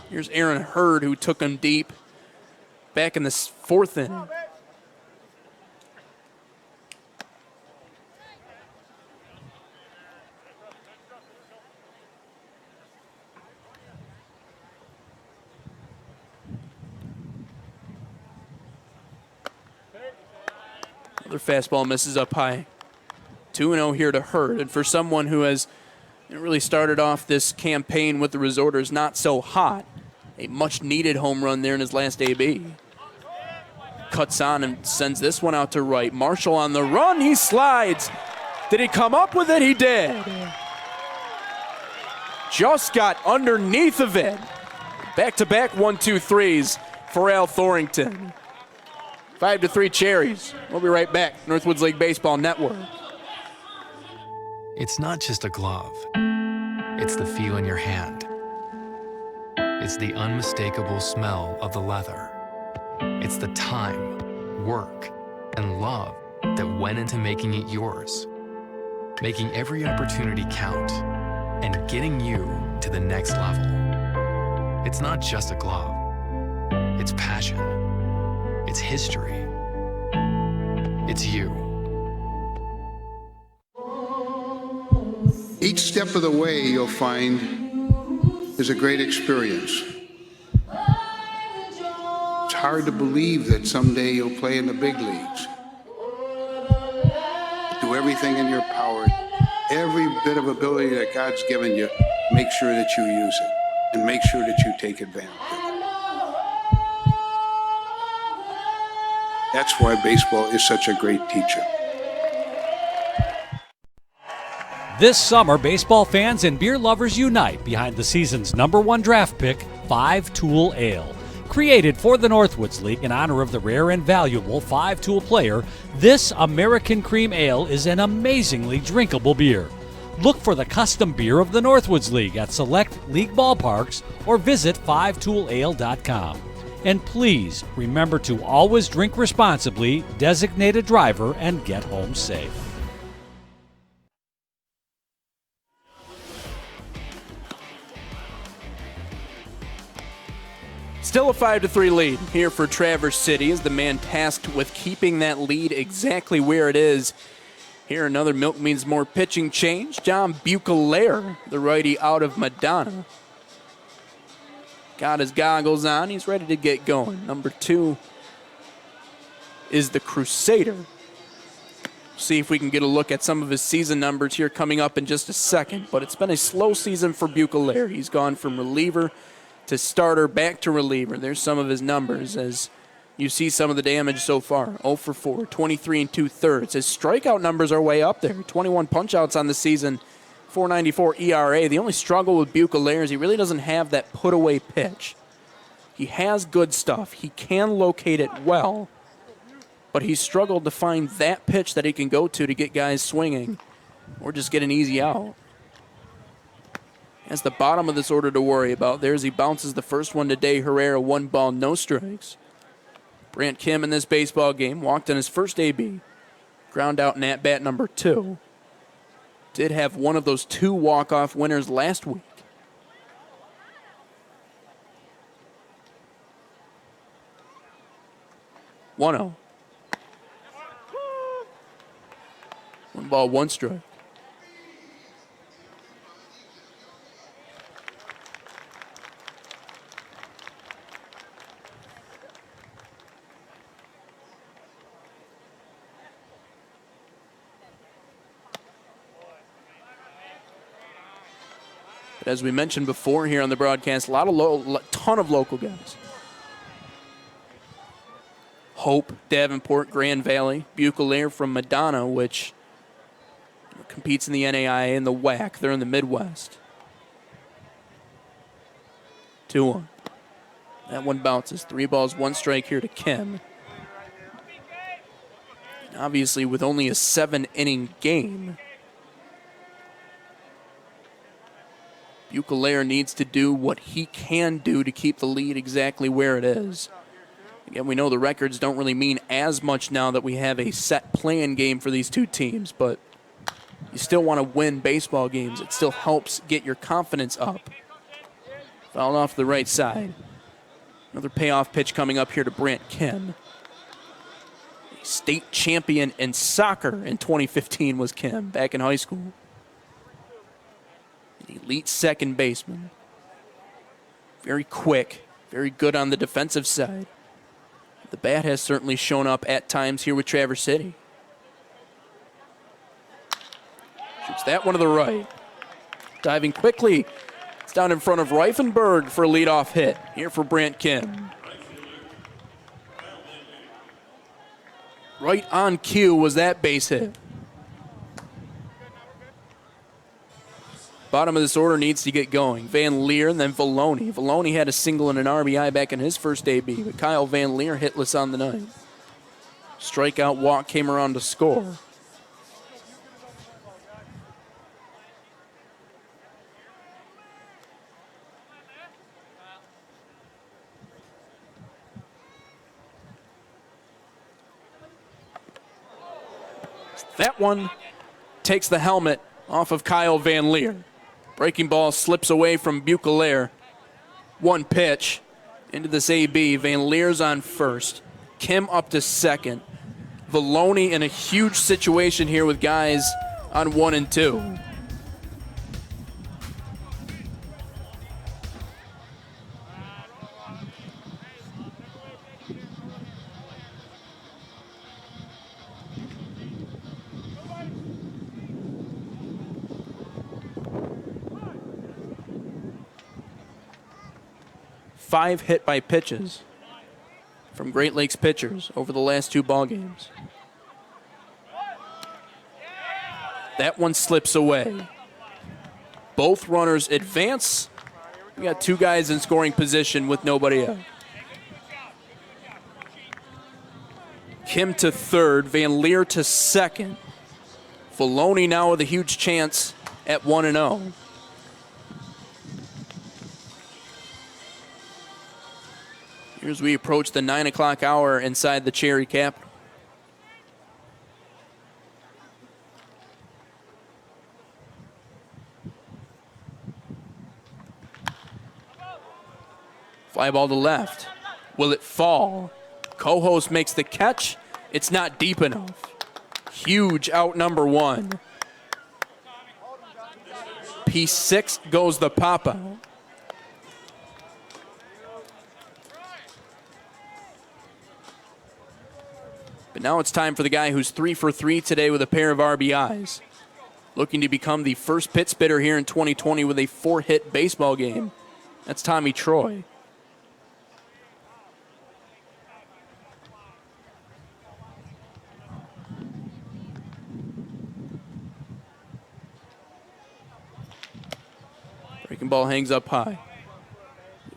Here's Aaron Hurd, who took him deep back in the 4th inning. Another fastball misses up high. 2-0 here to Hurd. And for someone who has really started off this campaign with the Resorters not so hot, a much-needed home run there in his last AB. Cuts on and sends this one out to right. Marshall on the run. He slides. Did he come up with it? He did. Just got underneath of it. Back-to-back 1-2-3s for Al Thorrington. 5-3 Cherries. We'll be right back. Northwoods League Baseball Network. It's not just a glove. It's the feel in your hand. It's the unmistakable smell of the leather. It's the time, work, and love that went into making it yours. Making every opportunity count and getting you to the next level. It's not just a glove. It's passion. It's history. It's you. Each step of the way, you'll find, is a great experience. It's hard to believe that someday you'll play in the big leagues. Do everything in your power, every bit of ability that God's given you, make sure that you use it and make sure that you take advantage of it. That's why baseball is such a great teacher. This summer, baseball fans and beer lovers unite behind the season's #1 draft pick, 5-Tool Ale. Created for the Northwoods League in honor of the rare and valuable 5-Tool player, this American Cream Ale is an amazingly drinkable beer. Look for the custom beer of the Northwoods League at select league ballparks or visit 5toolale.com. And please remember to always drink responsibly, designate a driver, and get home safe. Still a 5-3 lead here for Traverse City as the man tasked with keeping that lead exactly where it is. Here another Milk Means More pitching change. John Bucalaire, the righty out of Madonna. Got his goggles on. He's ready to get going. Number 2 is the Crusader. See if we can get a look at some of his season numbers here coming up in just a second. But it's been a slow season for Bucalaire. He's gone from reliever to starter, back to reliever. There's some of his numbers as You see some of the damage so far. 0 for 4, 23 and 2/3. His strikeout numbers are way up there. 21 punch-outs on the season, 4.94 ERA. The only struggle with Buechelaar is he really doesn't have that put-away pitch. He has good stuff. He can locate it well, but he's struggled to find that pitch that he can go to get guys swinging or just get an easy out. Has the bottom of this order to worry about. There as he bounces the first one today. Herrera, 1 ball, no strikes. Brant Kim in this baseball game walked on his first AB. Ground out in at-bat number 2. Did have one of those 2 walk-off winners last week. One 0. 1 ball, 1 strike. As we mentioned before here on the broadcast, ton of local guys. Hope, Davenport, Grand Valley, Buechelaar from Madonna, which competes in the NAIA and the WAC. They're in the Midwest. 2-1. That one bounces. 3 balls, 1 strike here to Kim. And obviously, with only a 7-inning game, Buechelaar needs to do what he can do to keep the lead exactly where it is. Again, we know the records don't really mean as much now that we have a set play-in game for these two teams, but you still want to win baseball games. It still helps get your confidence up. Fouled off the right side. Another payoff pitch coming up here to Brant Kim. State champion in soccer in 2015 was Kim, back in high school. An elite second baseman. Very quick, very good on the defensive side. The bat has certainly shown up at times here with Traverse City. Shoots that one to the right. Diving quickly. It's down in front of Reifenberg for a leadoff hit here for Brant Kim. Right on cue was that base hit. Bottom of this order needs to get going. Van Leer and then Vallone. Vallone had a single and an RBI back in his first AB, but Kyle Van Leer hitless on the night. Strikeout walk came around to score. That one takes the helmet off of Kyle Van Leer. Breaking ball slips away from Buechelaar. 1 pitch into this AB. Van Leer's on first. Kim up to second. Vallone in a huge situation here with guys on 1 and 2. Five hit by pitches from Great Lakes pitchers over the last 2 ball games. That one slips away. Both runners advance. We got 2 guys in scoring position with nobody out. Kim to third, Van Leer to second. Vallone now with a huge chance at 1-0. As we approach the 9 o'clock hour inside the Cherry Capital. Fly ball to left. Will it fall? Co-host makes the catch. It's not deep enough. Huge out number 1. P6 goes the pop-out. But now it's time for the guy who's 3 for 3 today with a pair of RBIs. Looking to become the first pit spitter here in 2020 with a 4-hit baseball game. That's Tommy Troy. Breaking ball hangs up high.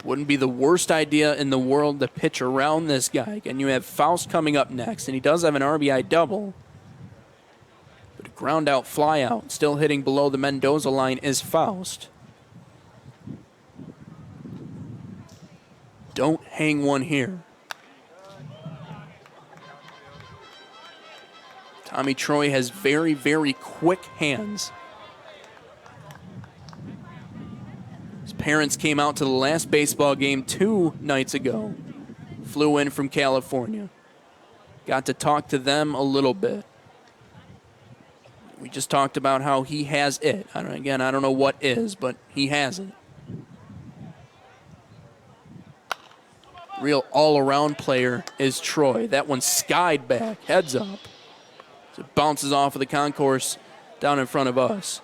Wouldn't be the worst idea in the world to pitch around this guy. Again, you have Faust coming up next, and he does have an RBI double. But a ground out, fly out, still hitting below the Mendoza line is Faust. Don't hang one here. Tommy Troy has very, very quick hands. His parents came out to the last baseball game 2 nights ago. Flew in from California. Got to talk to them a little bit. We just talked about how he has it. I don't know what is, but he has it. Real all-around player is Troy. That one skied back, heads up. So it bounces off of the concourse down in front of us.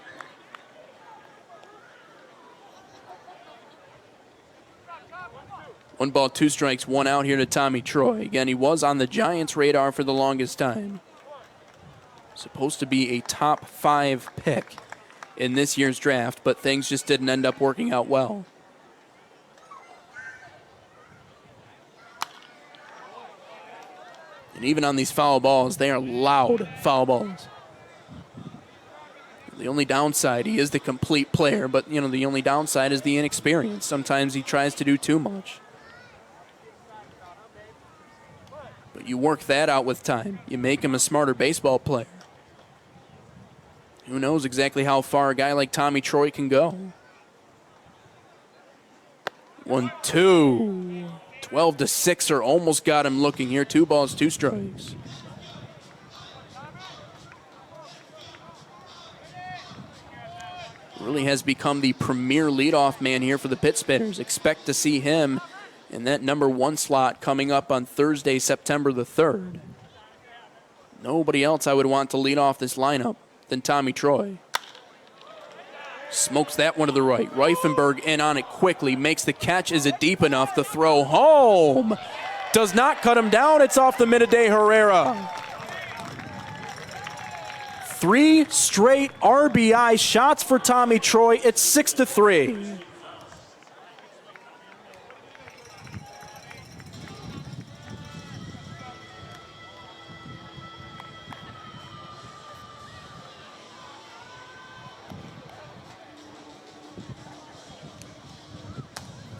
One ball, 2 strikes, 1 out here to Tommy Troy. Again, he was on the Giants' radar for the longest time. Supposed to be a top 5 pick in this year's draft, but things just didn't end up working out well. And even on these foul balls, they are loud foul balls. The only downside, he is the complete player, but the only downside is the inexperience. Sometimes he tries to do too much. But you work that out with time. You make him a smarter baseball player. Who knows exactly how far a guy like Tommy Troy can go. 1-2. 12-6 almost got him looking here. 2 balls, 2 strikes. Really has become the premier leadoff man here for the Pit Spitters. Expect to see him in that number 1 slot coming up on Thursday, September the 3rd. Nobody else I would want to lead off this lineup than Tommy Troy. Smokes that one to the right. Reifenberg in on it quickly. Makes the catch. Is it deep enough? The throw home. Does not cut him down. It's off the Midaday Herrera. 3 straight RBI shots for Tommy Troy. It's 6-3.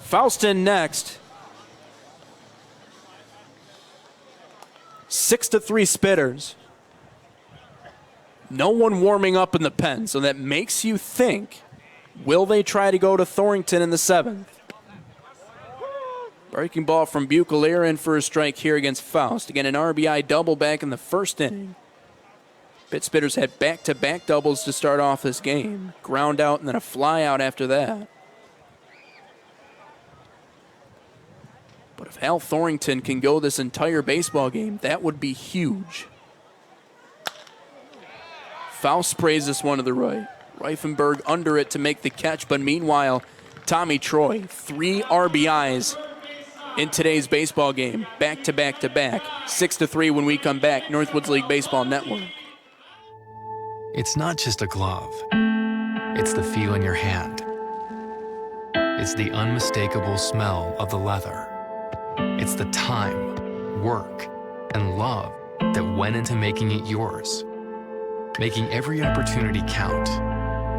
Faustin next. 6-3 Spitters. No one warming up in the pen, so that makes you think, will they try to go to Thornton in the 7th? Breaking ball from Bucalera in for a strike here against Faust. Again, an RBI double back in the 1st inning. Pit Spitters had back-to-back doubles to start off this game. Ground out and then a fly out after that. But if Hal Thornton can go this entire baseball game, that would be huge. Faust sprays this one to the right. Reifenberg under it to make the catch, but meanwhile, Tommy Troy, 3 RBIs in today's baseball game. Back to back to back. 6-3 when we come back. Northwoods League Baseball Network. It's not just a glove. It's the feel in your hand. It's the unmistakable smell of the leather. It's the time, work, and love that went into making it yours. Making every opportunity count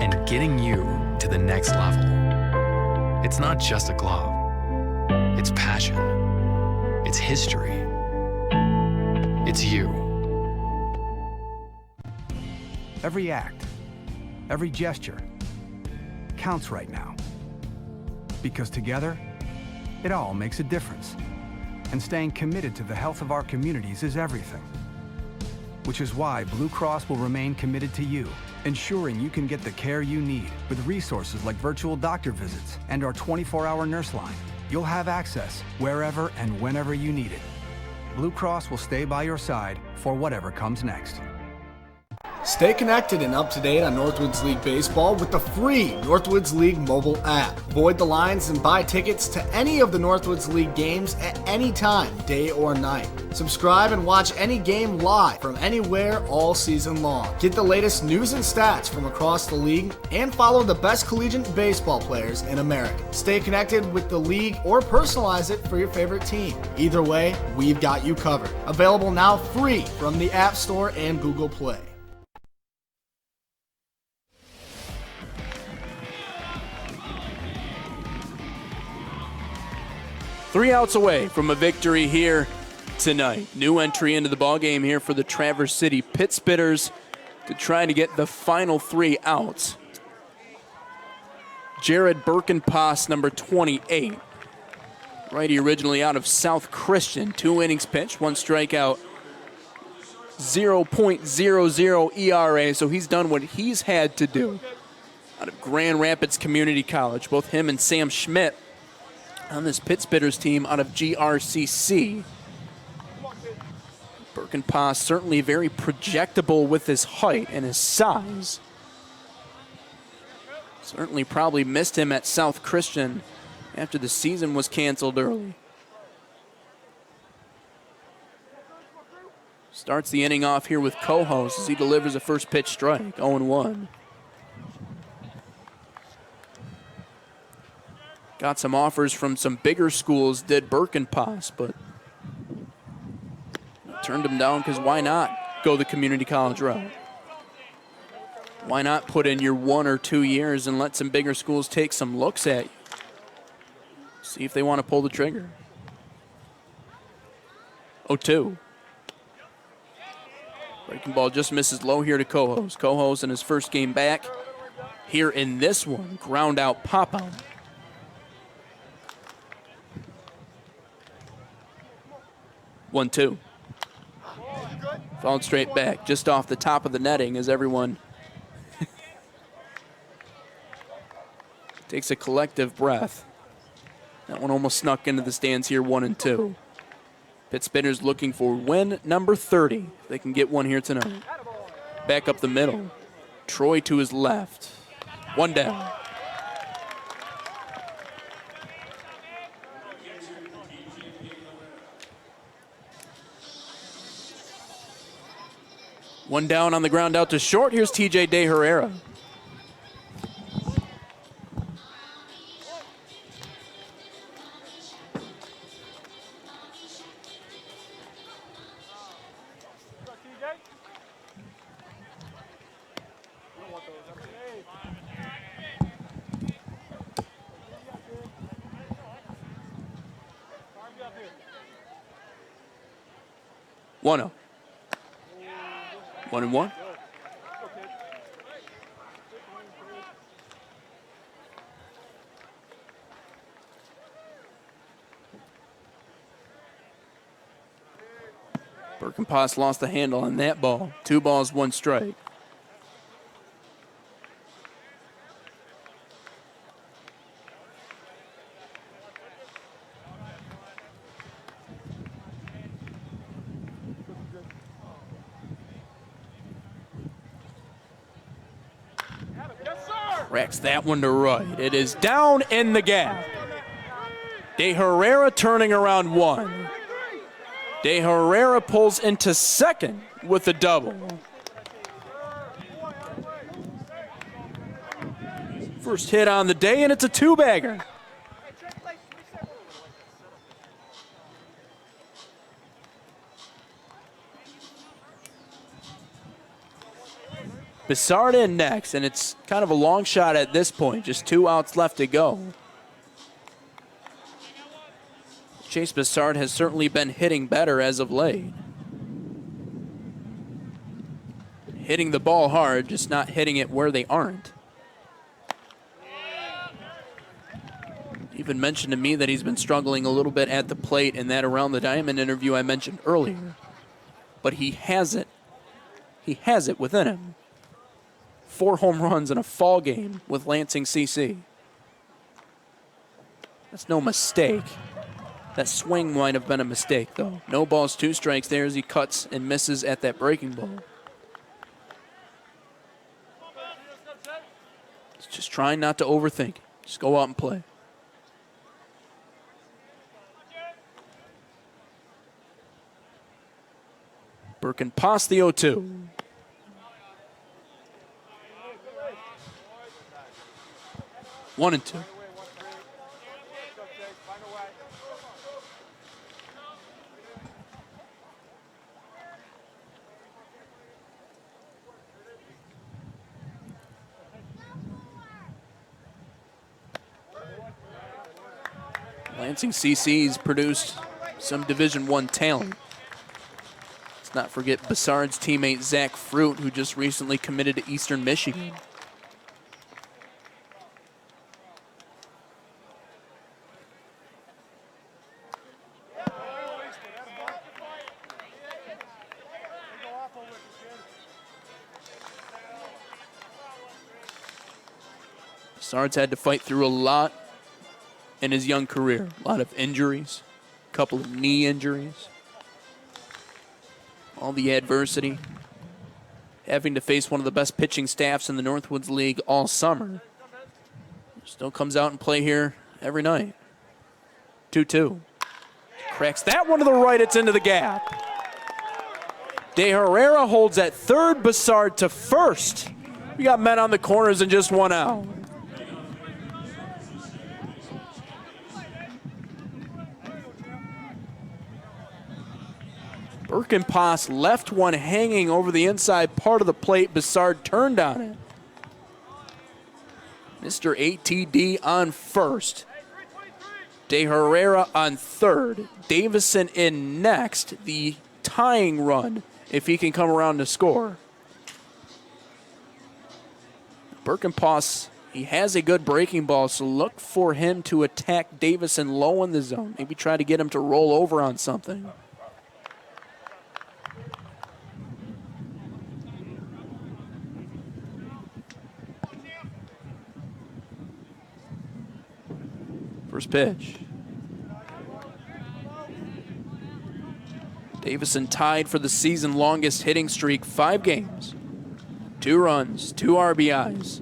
and getting you to the next level. It's not just a glove. It's passion. It's history. It's you. Every act, every gesture counts right now. Because together, it all makes a difference. And staying committed to the health of our communities is everything. Which is why Blue Cross will remain committed to you, ensuring you can get the care you need with resources like virtual doctor visits and our 24-hour nurse line. You'll have access wherever and whenever you need it. Blue Cross will stay by your side for whatever comes next. Stay connected and up to date on Northwoods League Baseball with the free Northwoods League mobile app. Void the lines and buy tickets to any of the Northwoods League games at any time, day or night. Subscribe and watch any game live from anywhere all season long. Get the latest news and stats from across the league and follow the best collegiate baseball players in America. Stay connected with the league or personalize it for your favorite team. Either way, we've got you covered. Available now free from the App Store and Google Play. Three outs away from a victory here tonight. New entry into the ballgame here for the Traverse City Pit Spitters to try to get the final 3 outs. Jared Birkenpass, number 28. Righty originally out of South Christian. 2 innings pitched, 1 strikeout, 0.00 ERA, so he's done what he's had to do. Out of Grand Rapids Community College, both him and Sam Schmidt on this Pit Spitters team out of GRCC. Birkenpass certainly very projectable with his height and his size. Certainly probably missed him at South Christian after the season was canceled early. Starts the inning off here with Cohos as he delivers a first pitch strike, 0-1. Got some offers from some bigger schools, did Birkenpass, but turned him down because why not go the community college route? Why not put in your 1 or 2 years and let some bigger schools take some looks at you? See if they want to pull the trigger. 0-2. Breaking ball just misses low here to Cohos. Cohos in his first game back. Here in this one, ground out pop out. 1-2. Fouled straight back, just off the top of the netting as everyone takes a collective breath. That one almost snuck into the stands here, 1-2. Pit Spitters looking for win number 30. If they can get one here tonight. Back up the middle. Troy to his left. 1 down. One down on the ground out to short. Here's TJ De Herrera. One-oh. 1-1. Birkenpass lost the handle on that ball. 2 balls, 1 strike. Cracks that one to right. It is down in the gap. De Herrera turning around 1. De Herrera pulls into second with a double. First hit on the day, and it's a 2-bagger. Bessard in next, and it's kind of a long shot at this point. Just 2 outs left to go. Chase Bessard has certainly been hitting better as of late. Hitting the ball hard, just not hitting it where they aren't. Even mentioned to me that he's been struggling a little bit at the plate in that Around the Diamond interview I mentioned earlier. But he has it. He has it within him. 4 home runs in a fall game with Lansing CC. That's no mistake. That swing might have been a mistake, though. No balls, 2 strikes there as he cuts and misses at that breaking ball. Just trying not to overthink. Just go out and play. Birkin past the 0-2. One and two. Lansing CC's produced some Division I talent. Let's not forget Bassard's teammate Zach Fruit, who just recently committed to Eastern Michigan. Bassard's had to fight through a lot in his young career. A lot of injuries, a couple of knee injuries. All the adversity. Having to face one of the best pitching staffs in the Northwoods League all summer. Still comes out and play here every night. 2-2. Cracks that one to the right. It's into the gap. De Herrera holds at third, Bassard to first. We got men on the corners and just one out. Birkenpass left one hanging over the inside part of the plate. Bassard turned on it. Mr. ATD on first. De Herrera on third. Davison in next. The tying run, if he can come around to score. Birkenpass, he has a good breaking ball, so look for him to attack Davison low in the zone. Maybe try to get him to roll over on something. First pitch. Davison tied for the season longest hitting streak, 5 games. 2 runs, 2 RBIs.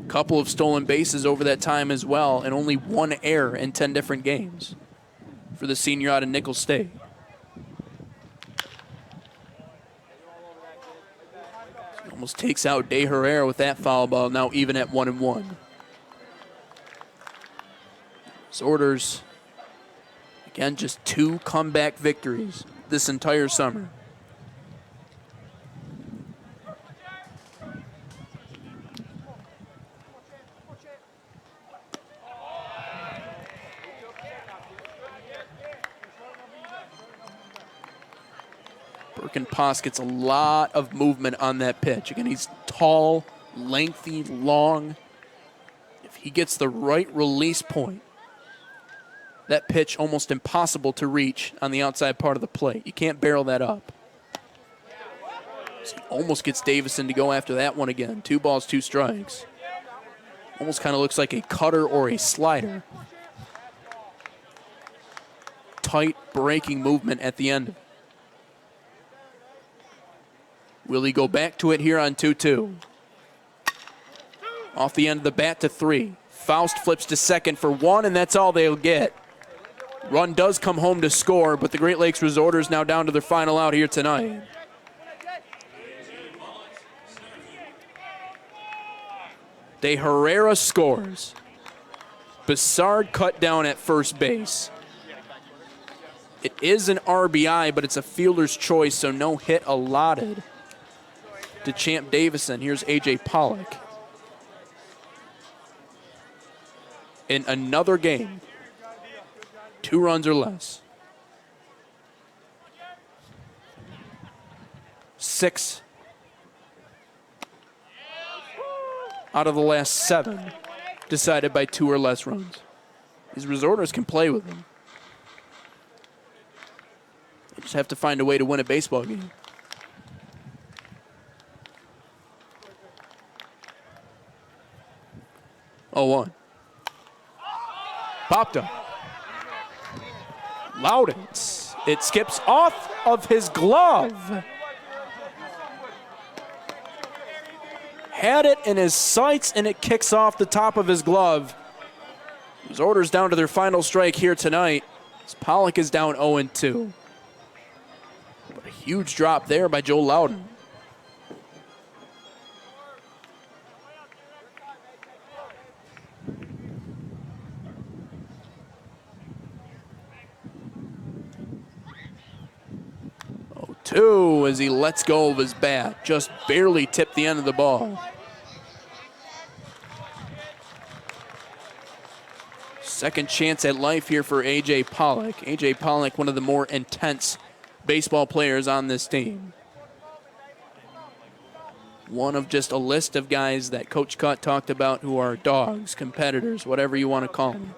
Couple of stolen bases over that time as well, and only 1 error in 10 different games for the senior out of Nicholls State. Almost takes out De Herrera with that foul ball, now even at 1-1. Orders, again, just 2 comeback victories this entire summer. Birkenpass gets a lot of movement on that pitch. Again, he's tall, lengthy, long. If he gets the right release point, that pitch almost impossible to reach on the outside part of the plate. You can't barrel that up. So he almost gets Davison to go after that one again. 2 balls, 2 strikes. Almost kind of looks like a cutter or a slider. Tight breaking movement at the end. Will he go back to it here on 2-2? Off the end of the bat to 3. Faust flips to second for 1, and that's all they'll get. Run does come home to score, but the Great Lakes Resorters now down to their final out here tonight. De Herrera scores. Bassard cut down at first base. It is an RBI, but it's a fielder's choice, so no hit allotted to Champ Davison. Here's A.J. Pollock. In another game, 2 runs or less. 6 out of the last 7 decided by 2 or less runs. These Resorters can play with them. They just have to find a way to win a baseball game. Oh, 1. Popped up. Loudons. It skips off of his glove. had it in his sights, and it kicks off the top of his glove. His orders down to their final strike here tonight. Pollock is down 0-2. But a huge drop there by Joe Loudon. Two as he lets go of his bat. Just barely tipped the end of the ball. Second chance at life here for A.J. Pollock. A.J. Pollock, one of the more intense baseball players on this team. One of just a list of guys that Coach Cutt talked about who are dogs, competitors, whatever you want to call them.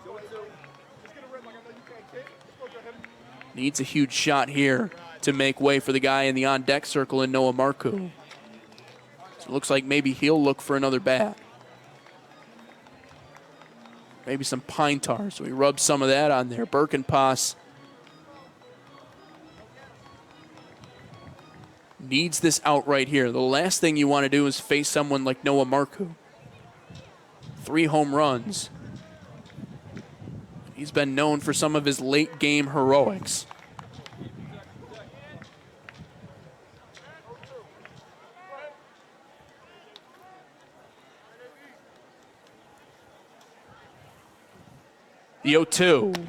Needs a huge shot here to make way for the guy in the on-deck circle in Noah Marcoux. So it looks like maybe he'll look for another bat. Maybe some pine tar, so he rubs some of that on there. Birkenpass needs this out right here. The last thing you want to do is face someone like Noah Marcoux. 3 home runs. He's been known for some of his late-game heroics. The 0-2.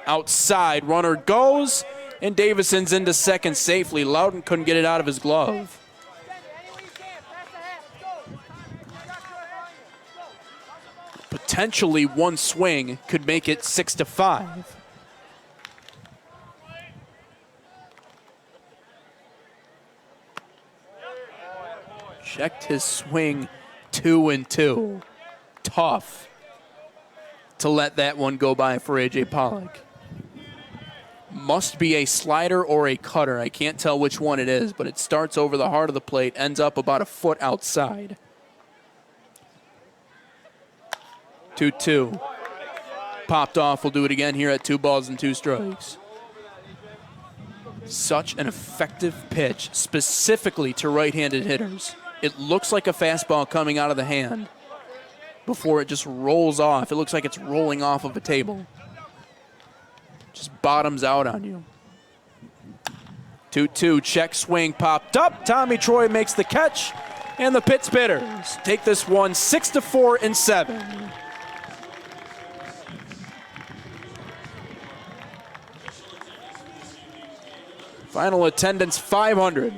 Outside, runner goes, and Davison's into second safely. Loudon couldn't get it out of his glove. Potentially one swing could make it 6-5. Checked his swing 2-2. Tough to let that one go by for A.J. Pollock. Must be a slider or a cutter. I can't tell which one it is, but it starts over the heart of the plate, ends up about a foot outside. 2-2. Popped off. We'll do it again here at 2 balls and 2 strikes. Such an effective pitch, specifically to right-handed hitters. It looks like a fastball coming out of the hand before it just rolls off. It looks like it's rolling off of a table. Just bottoms out on you. 2-2, check swing popped up. Tommy Troy makes the catch, and the Pitt Spitters take this one 6-4 and 7. Final attendance 500.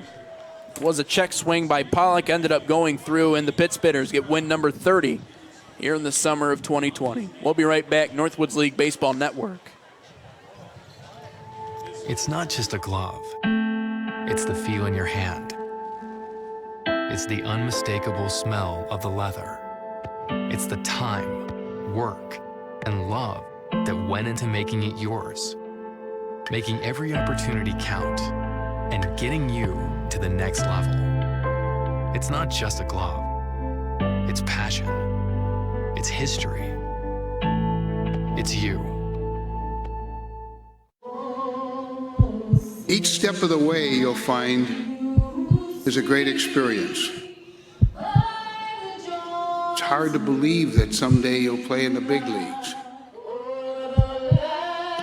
Was a check swing by Pollock, ended up going through, and the Pitt Spitters get win number 30 here in the summer of 2020. We'll be right back. Northwoods League Baseball Network. It's not just a glove. It's the feel in your hand. It's the unmistakable smell of the leather. It's the time, work, and love that went into making it yours. Making every opportunity count and getting you to the next level. It's not just a glove. It's passion. It's history. It's you. Each step of the way, you'll find, is a great experience. It's hard to believe that someday you'll play in the big leagues.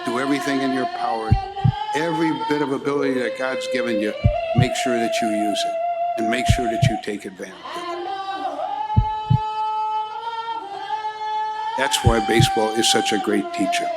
Do everything in your power, every bit of ability that God's given you, make sure that you use it and make sure that you take advantage of it. That's why baseball is such a great teacher.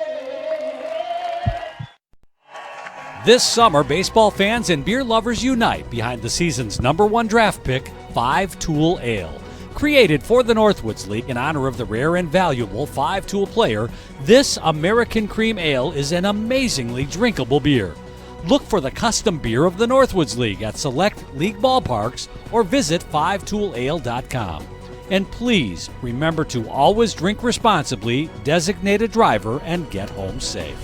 This summer, baseball fans and beer lovers unite behind the season's #1 draft pick, 5-Tool Ale. Created for the Northwoods League in honor of the rare and valuable 5-Tool player, this American Cream Ale is an amazingly drinkable beer. Look for the custom beer of the Northwoods League at select league ballparks or visit 5toolale.com. And please remember to always drink responsibly, designate a driver, and get home safe.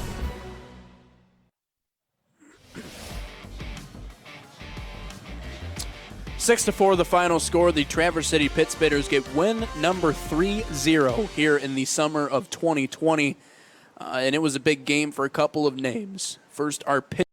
Six to 4, the final score. The Traverse City Pitt Spitters get win number 3-0 here in the summer of 2020. And it was a big game for a couple of names. First, our Pitt